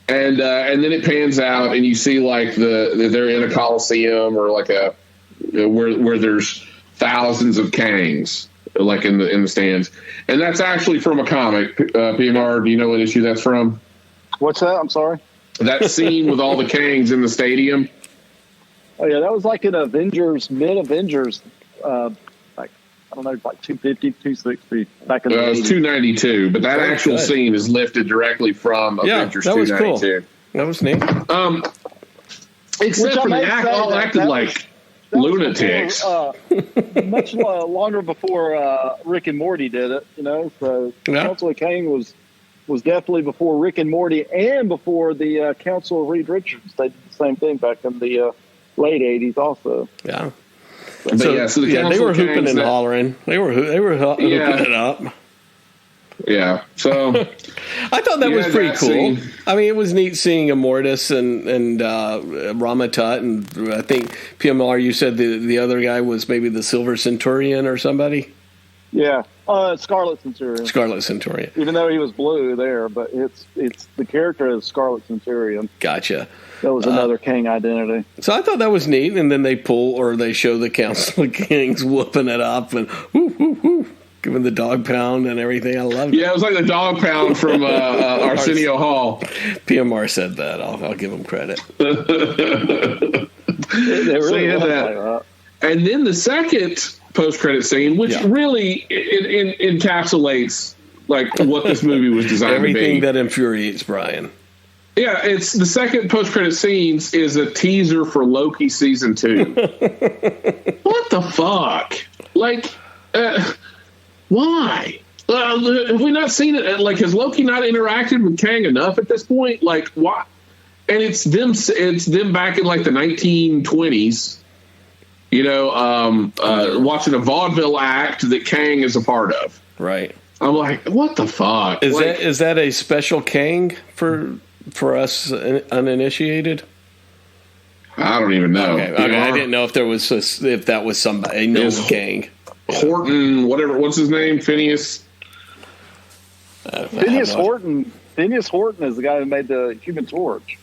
and then it pans out, and you see like they're in a coliseum or like where there's thousands of Kangs like in the stands, and that's actually from a comic. PMR, do you know what issue that's from? What's that? I'm sorry. That scene with all the Kangs in the stadium. Oh yeah, that was like an mid-Avengers, like I don't know, like 250, 260 back in the 80s. It was 292, but that actual scene is lifted directly from Avengers 292. Cool. That was neat. Except for the all acted like lunatics. Much longer before Rick and Morty did it, So Council of Kang was definitely before Rick and Morty and before the Council of Reed Richards. They did the same thing back in the late 80s also. Yeah. So they were hooping and hollering. They were hooping it up. Yeah. So I thought that was pretty cool. Scene. I mean, it was neat seeing Immortus and Ramatut, and I think PMR, you said the other guy was maybe the Silver Centurion or somebody? Yeah. Scarlet Centurion. Scarlet Centurion. Even though he was blue there, but it's the character is Scarlet Centurion. Gotcha. That was another Kang identity. So I thought that was neat, and then they show the Council of Kings whooping it up and giving the dog pound and everything. I loved it. Yeah, it was like the dog pound from Arsenio Hall. PMR said that. I'll give him credit. That. And then the second post-credit scene, which really encapsulates like what this movie was designed to be. Everything that infuriates Brian. Yeah, it's the second post-credit scenes is a teaser for Loki season 2. What the fuck? Like, why? Have we not seen it? Like, has Loki not interacted with Kang enough at this point? Like, why? And it's them back in like the 1920s. Watching a vaudeville act that Kang is a part of. Right. I'm like, what the fuck? Is that a special Kang for us uninitiated? I don't even know. Okay. I didn't know if that was somebody a known Kang. Horton, whatever. What's his name? Phineas. Phineas Horton. Phineas Horton is the guy who made the Human Torch.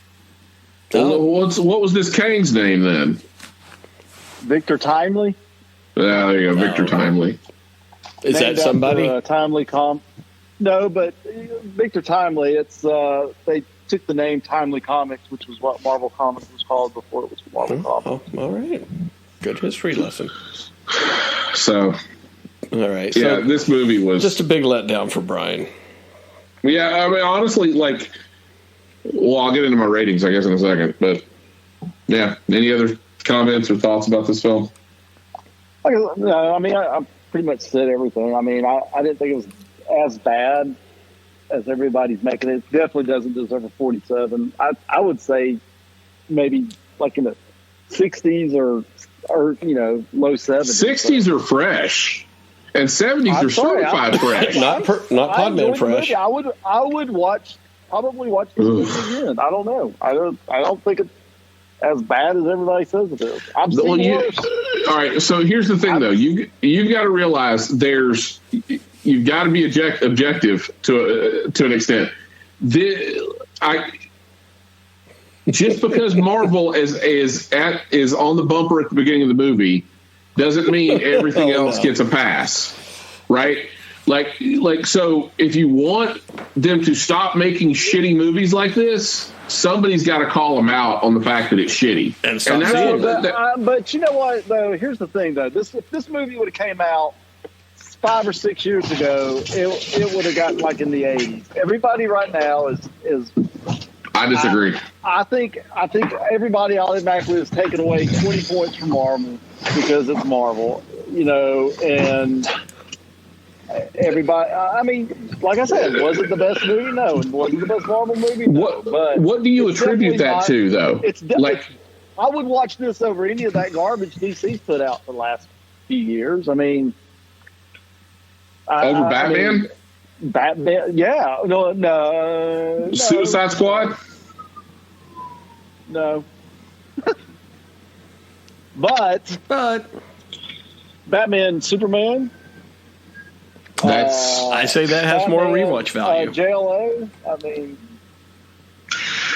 Well, what was this Kang's name then? Victor Timely. There you go, Victor Timely. Is that somebody? Timely No, but Victor Timely. It's they took the name Timely Comics, which was what Marvel Comics was called before it was Marvel Comics. All right, good history lesson. So, all right, yeah, this movie was just a big letdown for Brian. Yeah, I mean, honestly, I'll get into my ratings, I guess, in a second. But yeah, any other comments or thoughts about this film? No, I mean, I pretty much said everything. I mean, I didn't think it was as bad as everybody's making it. It definitely doesn't deserve a 47. I would say maybe like in the 60s or low 70s. 60s are fresh, and 70s are certified fresh. Not Podman fresh. I would probably watch this movie again. I don't know. I don't think it's as bad as everybody says it is. I've seen worse. All right, so here's the thing, though. You've got to realize you've got to be objective to an extent. Just because Marvel is on the bumper at the beginning of the movie doesn't mean everything else gets a pass, right? Like so, if you want them to stop making shitty movies like this, somebody's got to call them out on the fact that it's shitty. But you know what, though? Here's the thing, though. If this movie would have came out 5 or 6 years ago, it would have gotten like in the 80s. Everybody right now is. I disagree. I think everybody automatically is taking away 20 points from Marvel because it's Marvel, and everybody. I mean, like I said, was it the best movie? No. Was it the best Marvel movie? No. What do you attribute that to, though? I would watch this over any of that garbage DC's put out the last few years. I mean, over Batman. Batman, yeah, no. Suicide Squad. No. But Batman, Superman. I say that has more Batman, rewatch value. JLO. I mean,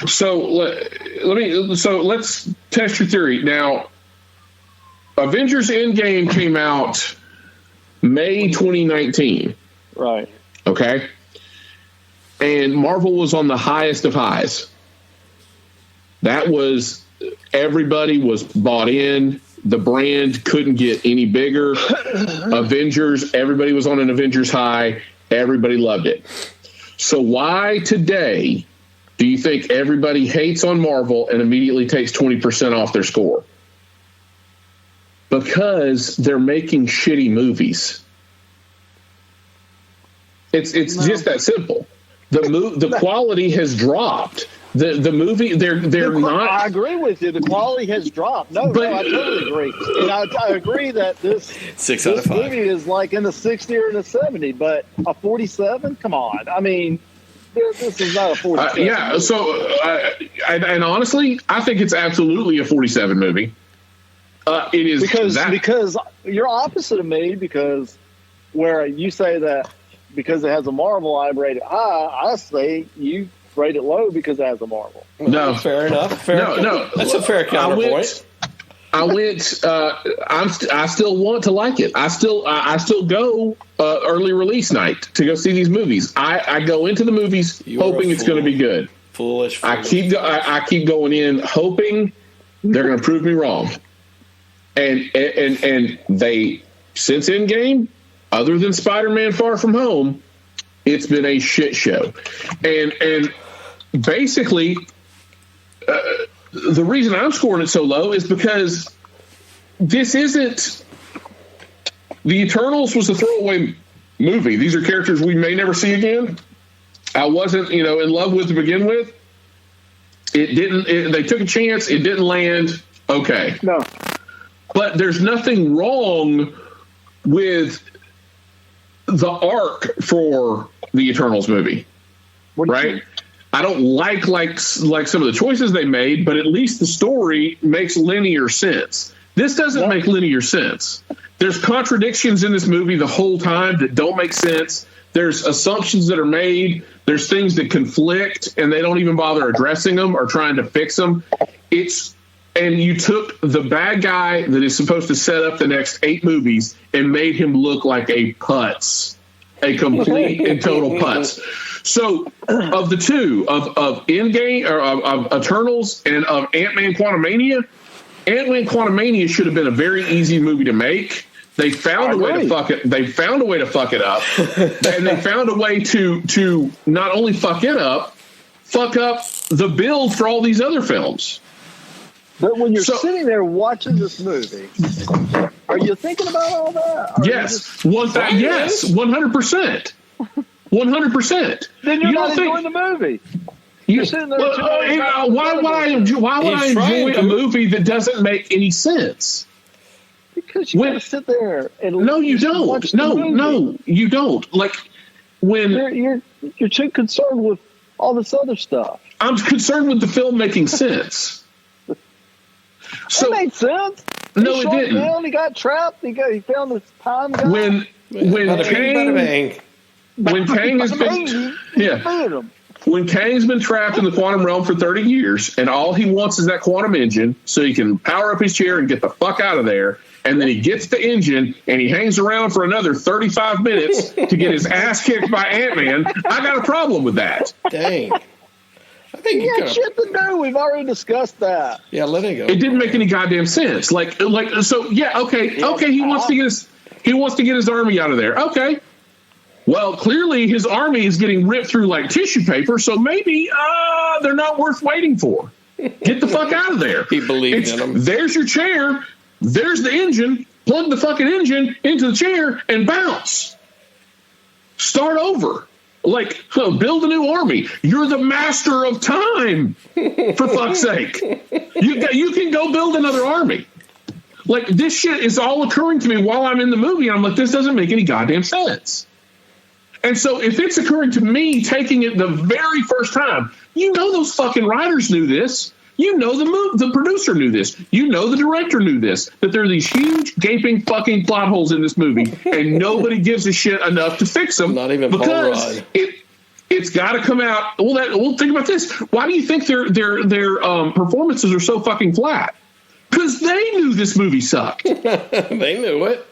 So let's test your theory now. Avengers Endgame came out May 2019. right. Okay. And Marvel was on the highest of highs. That was, everybody was bought in. The brand couldn't get any bigger. Avengers, everybody was on an Avengers high. Everybody loved it. So why today do you think everybody hates on Marvel and immediately takes 20% off their score? Because they're making shitty movies. It's just that simple. The quality has dropped. The movie they're not. I agree with you. The quality has dropped. No, I totally agree. And I agree that this 6 out of 5 movie is like in the 60 or in the 70, but a 47. Come on, I mean, this is not a 47. Yeah. So, and honestly, I think it's absolutely a 47 movie. It is because you're opposite of me, because where you say that because it has a Marvel, I rate it high. I say you rate it low because it has a Marvel. No, fair enough. No, that's a fair counterpoint. I still want to like it. I still go early release night to go see these movies. I go into the movies hoping it's going to be good. Foolish. I keep going in hoping they're going to prove me wrong. And they, since Endgame, other than Spider-Man Far From Home, it's been a shit show. And basically, the reason I'm scoring it so low is because this isn't... The Eternals was a throwaway movie. These are characters we may never see again. I wasn't, in love with to begin with. They took a chance. It didn't land. Okay. No. But there's nothing wrong with the arc for the Eternals movie, right? I don't like some of the choices they made, but at least the story makes linear sense. This doesn't make linear sense. There's contradictions in this movie the whole time that don't make sense. There's assumptions that are made. There's things that conflict, and they don't even bother addressing them or trying to fix them. And you took the bad guy that is supposed to set up the next 8 movies and made him look like a putz, a complete and total putz. So, of the two, of Endgame or of Eternals and of Ant-Man Quantumania, Ant-Man Quantumania should have been a very easy movie to make. They found a way to fuck it. They found a way to fuck it up, and they found a way to not only fuck up the build for all these other films. But when you're sitting there watching this movie, are you thinking about all that? Yes, 100%. 100%. Then you're not enjoying the movie. You're sitting there. Why would I enjoy a movie that doesn't make any sense? Because you got to sit there and no, you don't. No, you don't. Like when you're too concerned with all this other stuff. I'm concerned with the film making sense. So, it made sense. No, it didn't. Down, he got trapped. He found this time guy. When Kang's been trapped in the quantum realm for 30 years, and all he wants is that quantum engine so he can power up his chair and get the fuck out of there. And then he gets the engine and he hangs around for another 35 minutes to get his ass kicked by Ant-Man. I got a problem with that. Dang. I think you got shit to do. We've already discussed that. Yeah, let it go. It didn't make any goddamn sense. So yeah, okay. He wants to get his army out of there. Okay. Well, clearly his army is getting ripped through like tissue paper, so maybe they're not worth waiting for. Get the fuck out of there. He believed in them. There's your chair. There's the engine. Plug the fucking engine into the chair and bounce. Start over. Build a new army. You're the master of time, for fuck's sake. You can go build another army. This shit is all occurring to me while I'm in the movie. I'm like, this doesn't make any goddamn sense. And so if it's occurring to me taking it the very first time, those fucking writers knew this. You know the producer knew this. You know the director knew this. That there are these huge, gaping fucking plot holes in this movie, and nobody gives a shit enough to fix them. Not even because it's got to come out. Well, think about this. Why do you think their performances are so fucking flat? Because they knew this movie sucked. They knew it.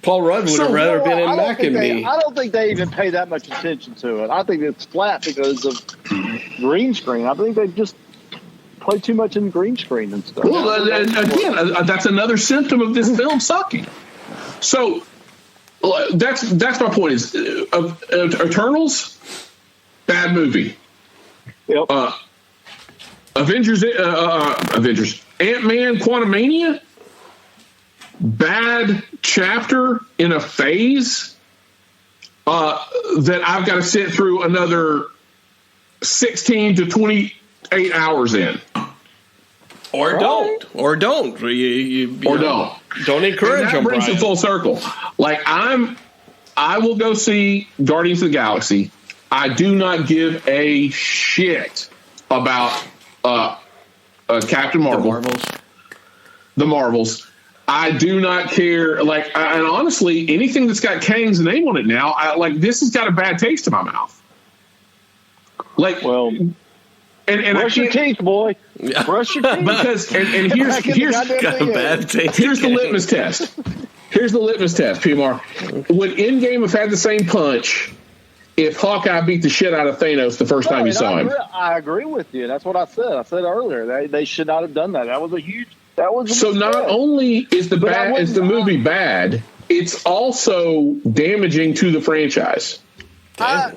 Paul Rudd would have rather been in Mac and Me. I don't think they even pay that much attention to it. I think it's flat because of green screen. I think they just play too much in green screen and stuff. Well, again, that's another symptom of this film sucking. So that's my point. Is Eternals, bad movie. Yep. Avengers, Ant-Man, Quantumania, bad chapter in a phase that I've got to sit through another 16 to 28 hours in. Or don't. Or don't. Don't encourage them, that brings Brian. it full circle. Like, I will go see Guardians of the Galaxy. I do not give a shit about Captain Marvel. The Marvels. I do not care. Like, and honestly, anything that's got Kang's name on it now, this has got a bad taste in my mouth. Like, well, and brush your teeth, boy. Yeah. Brush your teeth. Because and here's got a bad taste. Here's the litmus test. Here's the litmus test, PMR. Would Endgame have had the same punch if Hawkeye beat the shit out of Thanos the first time you saw him? I agree with you. That's what I said. I said earlier they should not have done that. That was a huge. So not only is the movie bad, it's also damaging to the franchise. I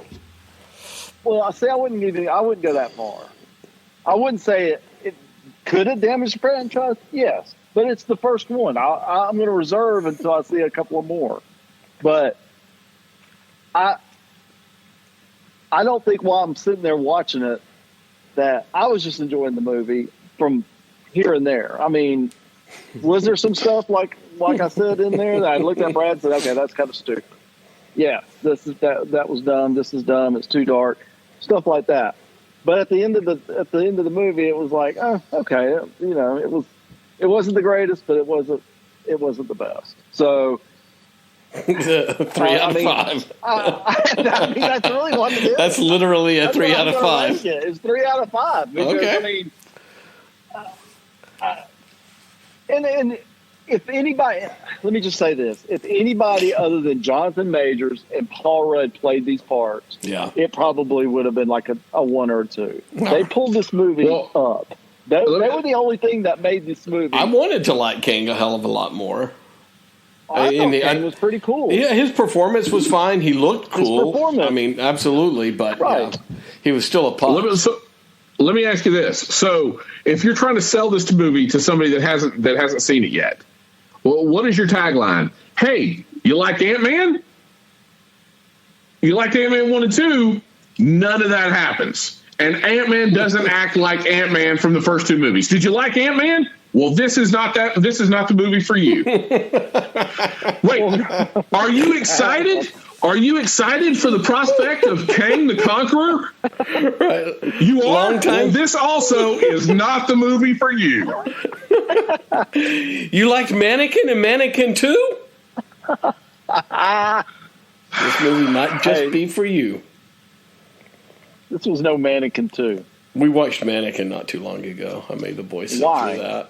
wouldn't go that far. I wouldn't say it could have damaged the franchise. Yes, but it's the first one. I'm going to reserve until I see a couple of more. But I don't think while I'm sitting there watching it that I was just enjoying the movie from here and there. I mean, was there some stuff like I said in there that I looked at Brad and said, okay, that's kind of stupid. Yeah, that was dumb. This is dumb. It's too dark. Stuff like that. But at the end of the movie, it was like, oh, okay, it wasn't the greatest, but it wasn't the best. So 3 out of 5. I mean, that's really what it is. That's literally a 3 out of 5. It's 3 out of 5. Because, okay. I mean, and if anybody, let me just say this: if anybody other than Jonathan Majors and Paul Rudd played these parts, it probably would have been like a 1 or 2. They pulled this movie up. They were the only thing that made this movie. I wanted to like Kang a hell of a lot more. I thought Kang was pretty cool. Yeah, his performance was fine. He looked cool. I mean, absolutely, but he was still a pop. Let me ask you this: so, if you're trying to sell this movie to somebody that hasn't seen it yet, well, what is your tagline? Hey, you like Ant-Man? You like Ant-Man 1 and 2? None of that happens, and Ant-Man doesn't act like Ant-Man from the first 2 movies. Did you like Ant-Man? Well, this is not the movie for you. Wait, are you excited? Are you excited for the prospect of Kang the Conqueror? Right. You are? Well, this also is not the movie for you. You liked Mannequin and Mannequin 2? This movie might just be for you. This was no Mannequin 2. We watched Mannequin not too long ago. I made the boys sit Why? through that.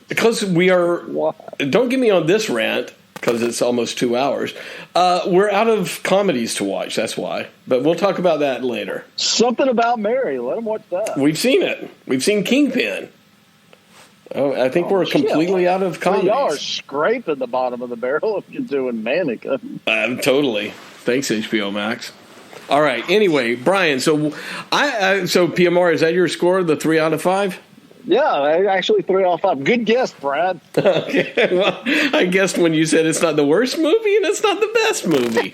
Because we are... Why? Don't get me on this rant, because it's almost 2 hours. We're out of comedies to watch, that's why. But we'll talk about that later. Something About Mary. Let them watch that. We've seen it. We've seen Kingpin. Oh, I think we're completely out of comedies. Y'all are scraping the bottom of the barrel if you're doing Mannequin. Totally. Thanks, HBO Max. All right. Anyway, Brian, so PMR, is that your score, the 3 out of 5? Yeah, actually 3 out of 5. Good guess, Brad. Okay, well, I guessed when you said it's not the worst movie and it's not the best movie.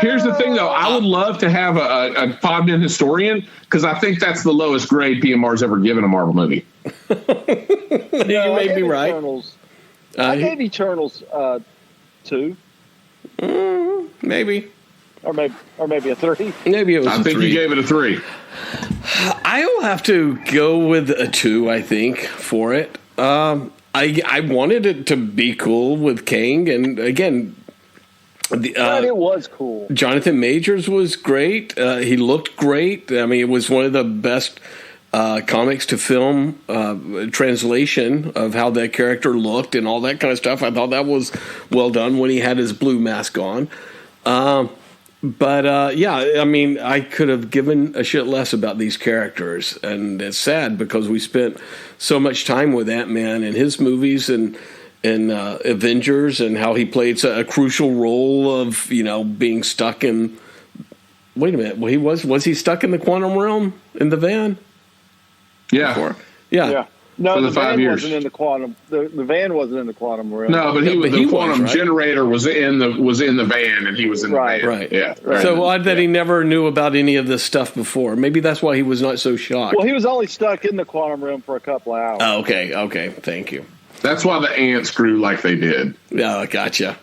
Here's the thing, though. I would love to have a Podman historian, because I think that's the lowest grade PMR's ever given a Marvel movie. You may be right. I gave Eternals 2. Maybe. Or maybe a 3. Maybe it was I think 3. you gave it a 3. I'll have to go with a 2, I think, for it. I wanted it to be cool with Kang, and again, it was cool. Jonathan Majors was great. He looked great. I mean, it was one of the best comics to film translation of how that character looked and all that kind of stuff. I thought that was well done when he had his blue mask on. But I mean, I could have given a shit less about these characters, and it's sad because we spent so much time with Ant-Man and his movies and Avengers, and how he played a crucial role of being stuck in. Wait a minute, was he stuck in the quantum realm in the van? Yeah, before? Yeah. No, for the the 5 van years. wasn't in the quantum. The van wasn't in the quantum realm. No, but the quantum generator was in the van, and he was in the van. Right. Yeah. Right. So odd that he never knew about any of this stuff before. Maybe that's why he was not so shocked. Well, he was only stuck in the quantum realm for a couple hours. Oh, okay. Thank you. That's why the ants grew like they did. Yeah, gotcha.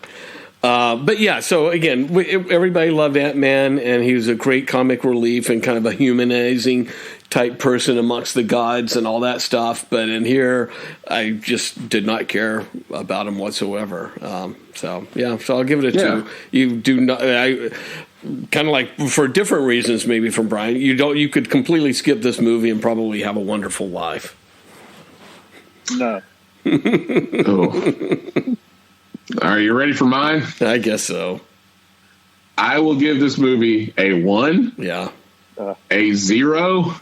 But yeah, so again, everybody loved Ant-Man, and he was a great comic relief and kind of a humanizing type person amongst the gods and all that stuff. But in here, I just did not care about him whatsoever. So I'll give it a 2. You do not. I kind of like for different reasons, maybe from Brian. You could completely skip this movie and probably have a wonderful life. No. Oh. Are you ready for mine? I guess so. I will give this movie a 1. Yeah. A 0.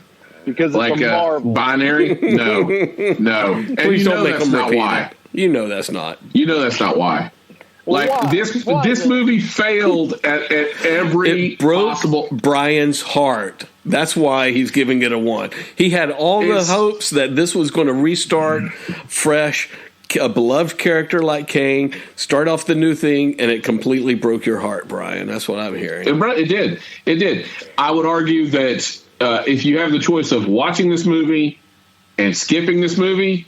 Because it's like a Marvel. Binary? No. And Please don't make them not repeat why. it. That's not. That's not why. Well, like why? This movie failed at every It broke possible. Brian's heart. That's why he's giving it a 1. He had all the hopes that this was going to restart fresh, a beloved character like Kang, start off the new thing, and it completely broke your heart, Brian. That's what I'm hearing. It did. I would argue that if you have the choice of watching this movie and skipping this movie,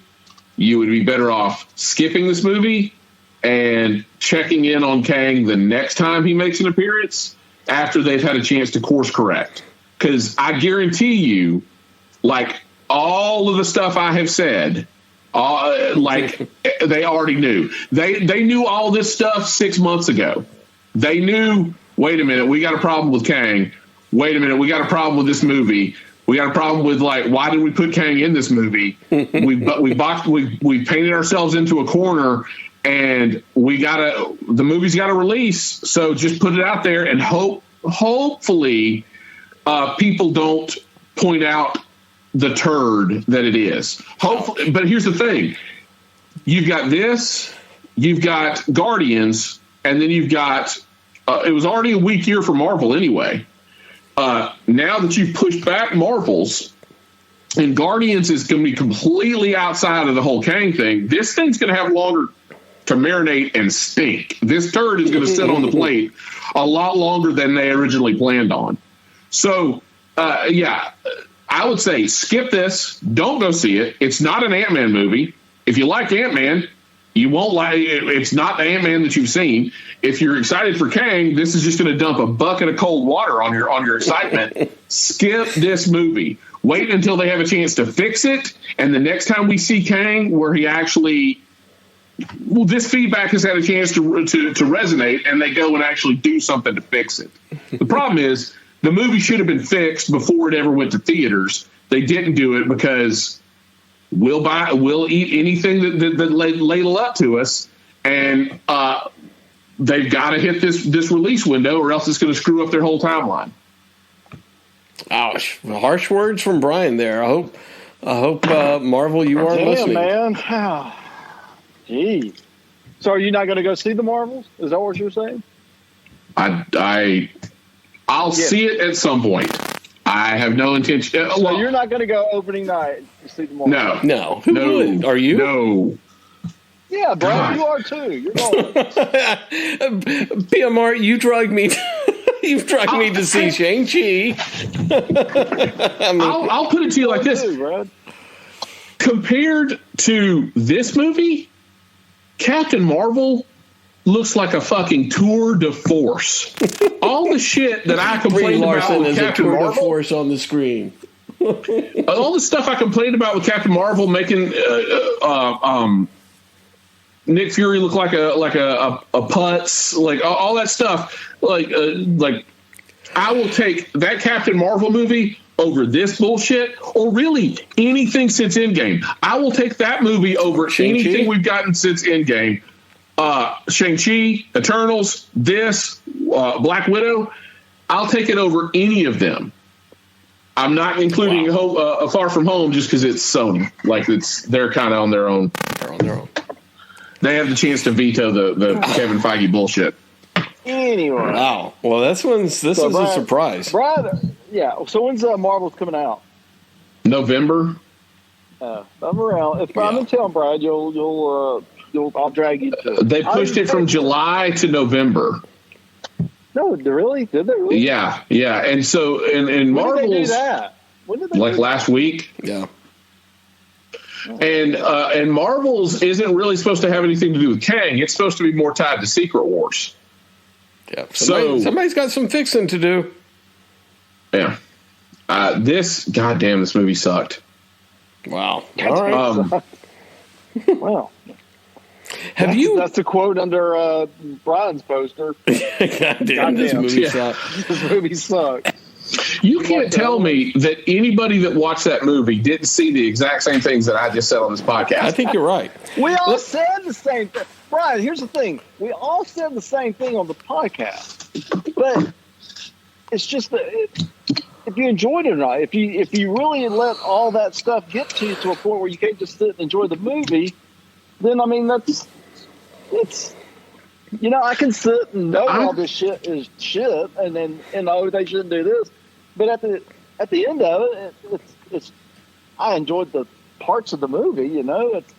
you would be better off skipping this movie and checking in on Kang the next time he makes an appearance after they've had a chance to course correct. Because I guarantee you, like all of the stuff I have said, they already knew. They knew all this stuff 6 months ago. They knew, wait a minute, we got a problem with Kang. Wait a minute, we got a problem with this movie. We got a problem with, why did we put Kang in this movie? we painted ourselves into a corner, and the movie's got to release. So just put it out there and hopefully people don't point out the turd that it is. Hopefully, but here's the thing: you've got this, you've got Guardians, and then you've got. It was already a weak year for Marvel anyway. Now that you've pushed back Marvels, and Guardians is going to be completely outside of the whole Kang thing, this thing's going to have longer to marinate and stink. This turd is going to sit on the plate a lot longer than they originally planned on. So, I would say skip this. Don't go see it. It's not an Ant-Man movie. If you like Ant-Man, you won't like it. It's not the Ant-Man that you've seen. If you're excited for Kang, this is just going to dump a bucket of cold water on your excitement. Skip this movie. Wait until they have a chance to fix it. And the next time we see Kang, where he actually, this feedback has had a chance to resonate, and they go and actually do something to fix it. The problem is, the movie should have been fixed before it ever went to theaters. They didn't do it because we'll eat anything that ladle up to us, and they've got to hit this release window, or else it's going to screw up their whole timeline. Ouch! Harsh words from Brian there. I hope Marvel, you are listening, man. Gee. So, are you not going to go see the Marvels? Is that what you're saying? I'll see it at some point. I have no intention. So you're not going to go opening night to see the Marvels? No. Who would? Are you? No. Yeah, bro, you are too. You're going. PMR, you drugged me. You've drugged me to see Shang-Chi. I'll put it to you like this. Compared to this movie, Captain Marvel looks like a fucking tour de force. All the shit that I complained about with Captain tour Marvel. de force on the screen. All the stuff I complained about with Captain Marvel making Nick Fury look like a putz, like all that stuff. Like I will take that Captain Marvel movie over this bullshit, or really anything since Endgame. I will take that movie over anything we've gotten since Endgame. Shang-Chi, Eternals, this, Black Widow. I'll take it over any of them. I'm not including Far From Home just because it's Sony. Like they're kind of on their own. They're on their own. They have the chance to veto the Kevin Feige bullshit. Anyway. Wow. Well, this is a surprise. Brad, yeah. So when's Marvel's coming out? November. I'm around. If I'm in town, Brad, I'll drag you to it. They pushed it from July to November. No, really? Did they really? Yeah. And so, in Marvel's, when did they do that? When did they like last week? Yeah. And Marvel's isn't really supposed to have anything to do with Kang. It's supposed to be more tied to Secret Wars. Yeah. Somebody's got some fixing to do. Yeah. This movie sucked. Wow. All right. Wow. That's a quote under Brian's poster. Goddamn, this movie sucked. This movie sucked. You can't tell me that anybody that watched that movie didn't see the exact same things that I just said on this podcast. I think you're right. We all said the same thing. Brian, here's the thing. We all said the same thing on the podcast. But it's just that if you enjoyed it or not, if you really let all that stuff get to you to a point where you can't just sit and enjoy the movie, then, I mean, it's I can sit and know all this shit is shit, and then they shouldn't do this. But at the end of it's I enjoyed the parts of the movie. It's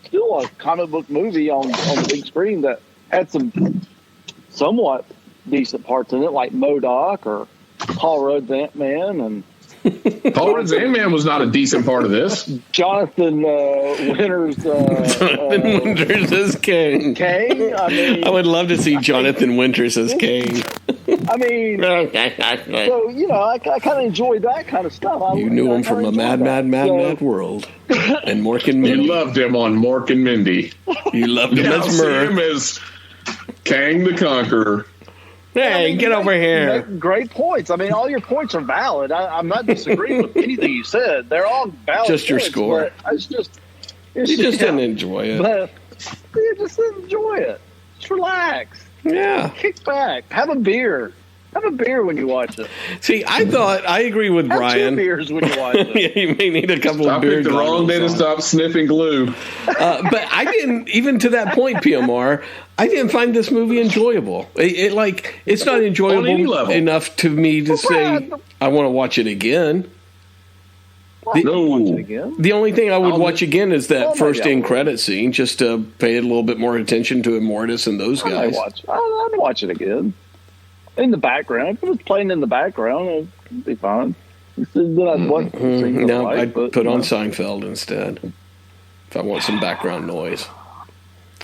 still a comic book movie on the big screen that had some somewhat decent parts in it, like MODOK or Paul Rudd's Ant-Man and. Paul Rudd's Ant-Man was not a decent part of this. Jonathan Winters. Winters as Kang. Kang? I would love to see Jonathan Winters as Kang. I mean, so, I kind of enjoyed that kind of stuff. You knew him from a mad world. And Mork and Mindy. You loved him on Mork and Mindy. You loved him as Murph. Him as Kang the Conqueror. Hey, get over here. Great points. I mean, all your points are valid. I'm not disagreeing with anything you said. They're all valid. Just your points, score. You just didn't enjoy it. But you just didn't enjoy it. Just relax. Yeah. Kick back. Have a beer. Have a beer when you watch it. See, I agree with Brian. 2 beers when you watch it. You may need a couple of beers. I picked the wrong day to stop sniffing glue. But I didn't, even to that point, PMR, I didn't find this movie enjoyable. It's not enjoyable enough to me to say I want to watch it again. The only thing I would watch again is that first end credit scene, just to pay a little bit more attention to Immortus and those guys. I'd watch it again. In the background. If it was playing in the background, it'd be fine. No, I'd put on Seinfeld instead. If I want some background noise.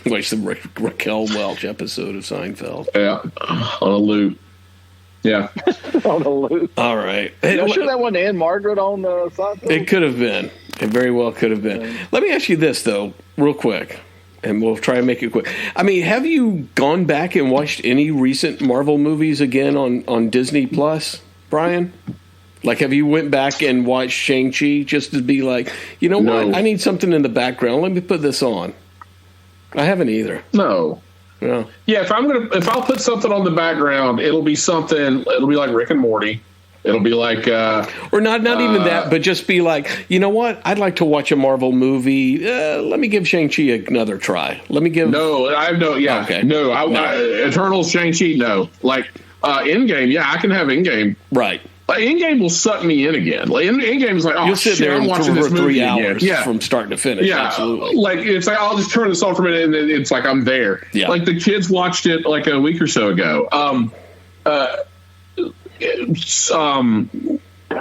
Like the Raquel Welch episode of Seinfeld. Yeah, on a loop. Yeah. On a loop. All right. I'm sure that wasn't Anne Margaret on Seinfeld? It could have been. It very well could have been. Yeah. Let me ask you this, though, real quick. And we'll try and make it quick. I mean, have you gone back and watched any recent Marvel movies again on Disney Plus, Brian? Like, have you went back and watched Shang-Chi just to be like, what? I need something in the background. Let me put this on. I haven't either. No. Yeah. Yeah. If I'll put something on the background, it'll be like Rick and Morty. It'll be like, or not even that, but just be like, you know what? I'd like to watch a Marvel movie. Let me give Shang-Chi another try. Eternals, Shang-Chi, no. Like Endgame, yeah, I can have Endgame. Right. Endgame will suck me in again. Like Endgame is like, you'll sit there I'm watching this movie 3 hours again. from start to finish. Yeah, absolutely. Like it's like I'll just turn this on for a minute, and then it's like I'm there. Yeah. Like the kids watched it like a week or so ago.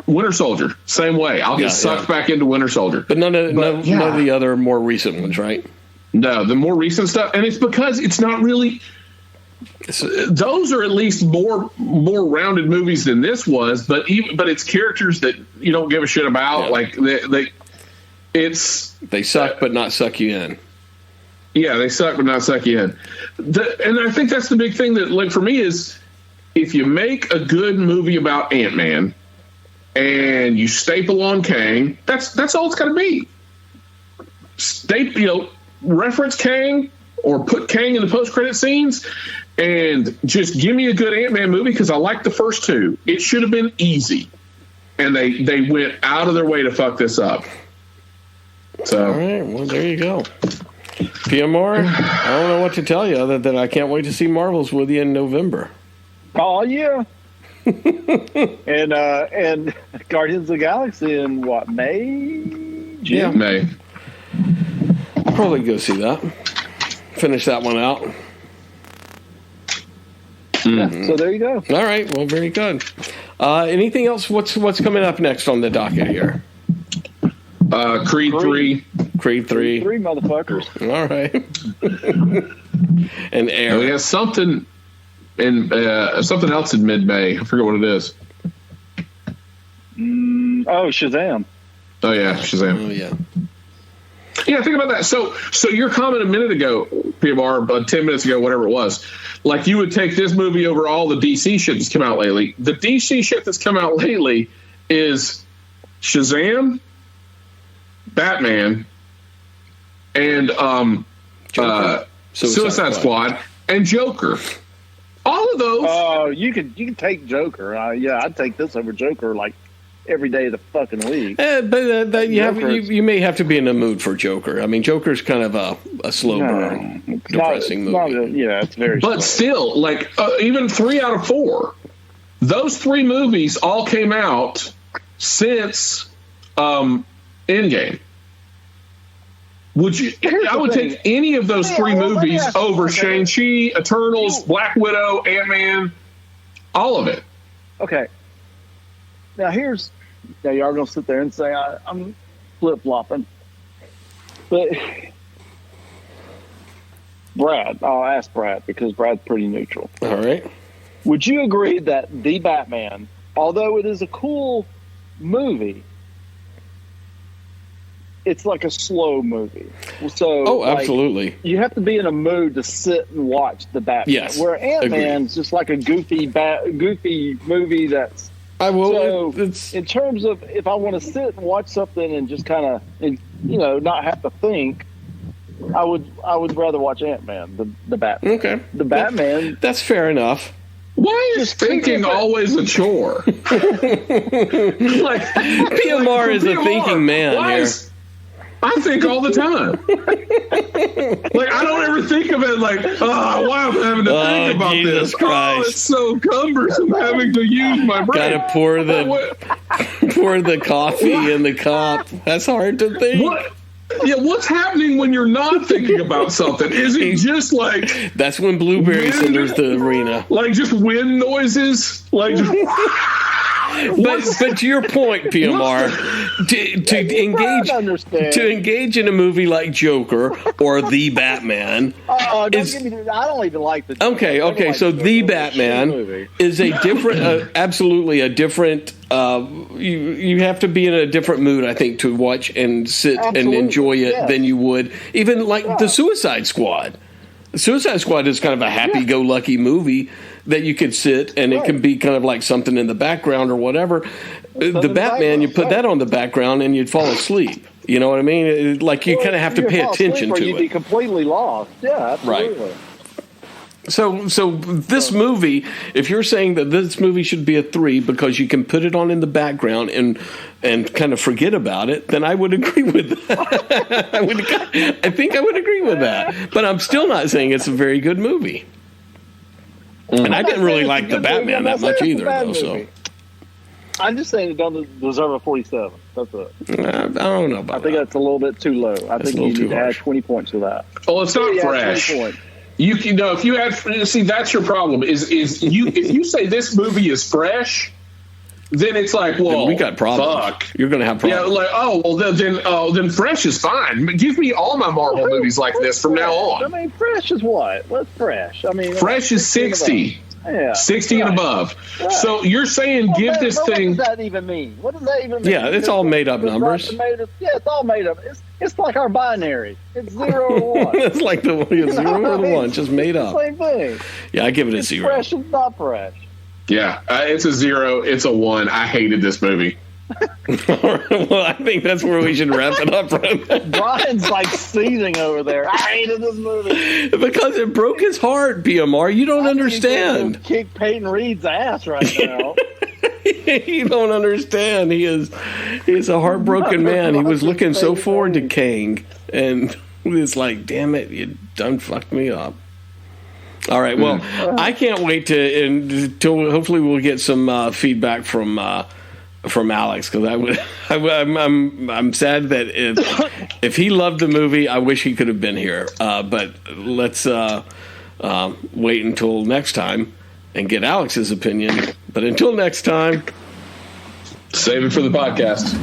Winter Soldier, same way. I'll get sucked back into Winter Soldier. But none of the other more recent ones, right? No, the more recent stuff, and it's because it's not really those are at least more rounded movies than this was. But it's characters that you don't give a shit about. Yeah. They suck, but not suck you in. Yeah, they suck, but not suck you in. And I think that's the big thing that, like, for me is, if you make a good movie about Ant-Man and you staple on Kang, that's all it's got to be. Reference Kang or put Kang in the post-credit scenes and just give me a good Ant-Man movie, because I like the first two. It should have been easy. And they went out of their way to fuck this up. So, all right, well, there you go. PMR, I don't know what to tell you other than I can't wait to see Marvels with you in November. Oh, yeah. and Guardians of the Galaxy in what, May? June? Yeah, May. I'll probably go see that. Finish that one out. Yeah, so there you go. All right, well, very good. Anything else? What's coming up next on the docket here? Creed 3. Creed 3. 3 motherfuckers. All right. And Air. We have something something else in mid-May. I forget what it is. Shazam. Oh yeah, Shazam. Oh yeah. Yeah, think about that. So your comment a minute ago, PMR, 10 minutes ago, whatever it was, like you would take this movie over all the DC shit that's come out lately. The DC shit that's come out lately is Shazam, Batman, and Suicide Squad, and Joker. All of those. Oh, you can take Joker. I'd take this over Joker like every day of the fucking week. But you may have to be in the mood for Joker. I mean, Joker's kind of a slow burn, depressing movie. It's very. But still, like even 3 out of 4, those 3 movies all came out since Endgame. Would you? I would take any of those 3 movies over Shang-Chi, Eternals, Black Widow, Ant-Man, all of it. Okay. Now y'all are gonna sit there and say I'm flip-flopping, but Brad, I'll ask Brad because Brad's pretty neutral. All right. Would you agree that The Batman, although it is a cool movie, it's like a slow movie? So, absolutely. You have to be in a mood to sit and watch The Batman. Yes. Where Ant-Man's just like a goofy movie that's. In terms of if I want to sit and watch something and just kind of, not have to think, I would rather watch Ant-Man, the Batman. Okay. The Batman. That's fair enough. Why is thinking always a chore? PMR is a thinking man here. I think all the time. I don't ever think of it like, why am I having to think about Jesus this? Christ. Oh, it's so cumbersome having to use my brain. Gotta pour the coffee in the cup. That's hard to think. What's happening when you're not thinking about something? Is it just like... That's when Blueberries enters the arena. Like just wind noises? Like just... But to your point, PMR, to engage in a movie like Joker or The Batman, I don't even like the. Okay. So The Batman is a different, absolutely a different. You have to be in a different mood, I think, to watch and sit and enjoy it than you would even like the Suicide Squad. The Suicide Squad is kind of a happy-go-lucky movie that you could sit and it can be kind of like something in the background or whatever. The Batman, you put that on the background and you'd fall asleep. You know what I mean? Like you kind of have to pay attention to it. You'd be completely lost. Yeah, absolutely. Right. So this movie, if you're saying that this movie should be a 3 because you can put it on in the background and kind of forget about it, then I would agree with that. I think I would agree with that. But I'm still not saying it's a very good movie. And I didn't really like the Batman that much either, though. So I'm just saying it doesn't deserve a 47. That's it. I don't know about that. I think that's a little bit too low. I think you need to add 20 points to that. Well, it's not fresh. You know, if you add, see, that's your problem. Is if you say this movie is fresh, then it's like, well, then we got problems. Fuck. You're going to have problems. Yeah, like, then Fresh is fine. Give me all my Marvel movies like this from now on. I mean, Fresh is what? What's Fresh? I mean, Fresh is 60. Yeah, 60 and above. Right. So you're saying give this thing. What does that even mean? What does that even mean? Yeah, it's all made up numbers. It's all made up. It's like our binary. It's 0 or 1. It's like the 0 or the 1, just made up. Same thing. Yeah, I give it a It's 0. Fresh and not fresh. Yeah, it's a 0. It's a 1. I hated this movie. Well, I think that's where we should wrap it up. Brian's like seething over there. I hated this movie because it broke his heart, PMR. You don't understand. Kick Peyton Reed's ass right now. You don't understand. He's a heartbroken man. He was looking so forward to Kang, and it's like, damn it, you done fucked me up. All right, well, I can't wait until hopefully we'll get some feedback from Alex, because I'm sad that if he loved the movie, I wish he could have been here. But let's wait until next time and get Alex's opinion. But until next time, save it for the podcast.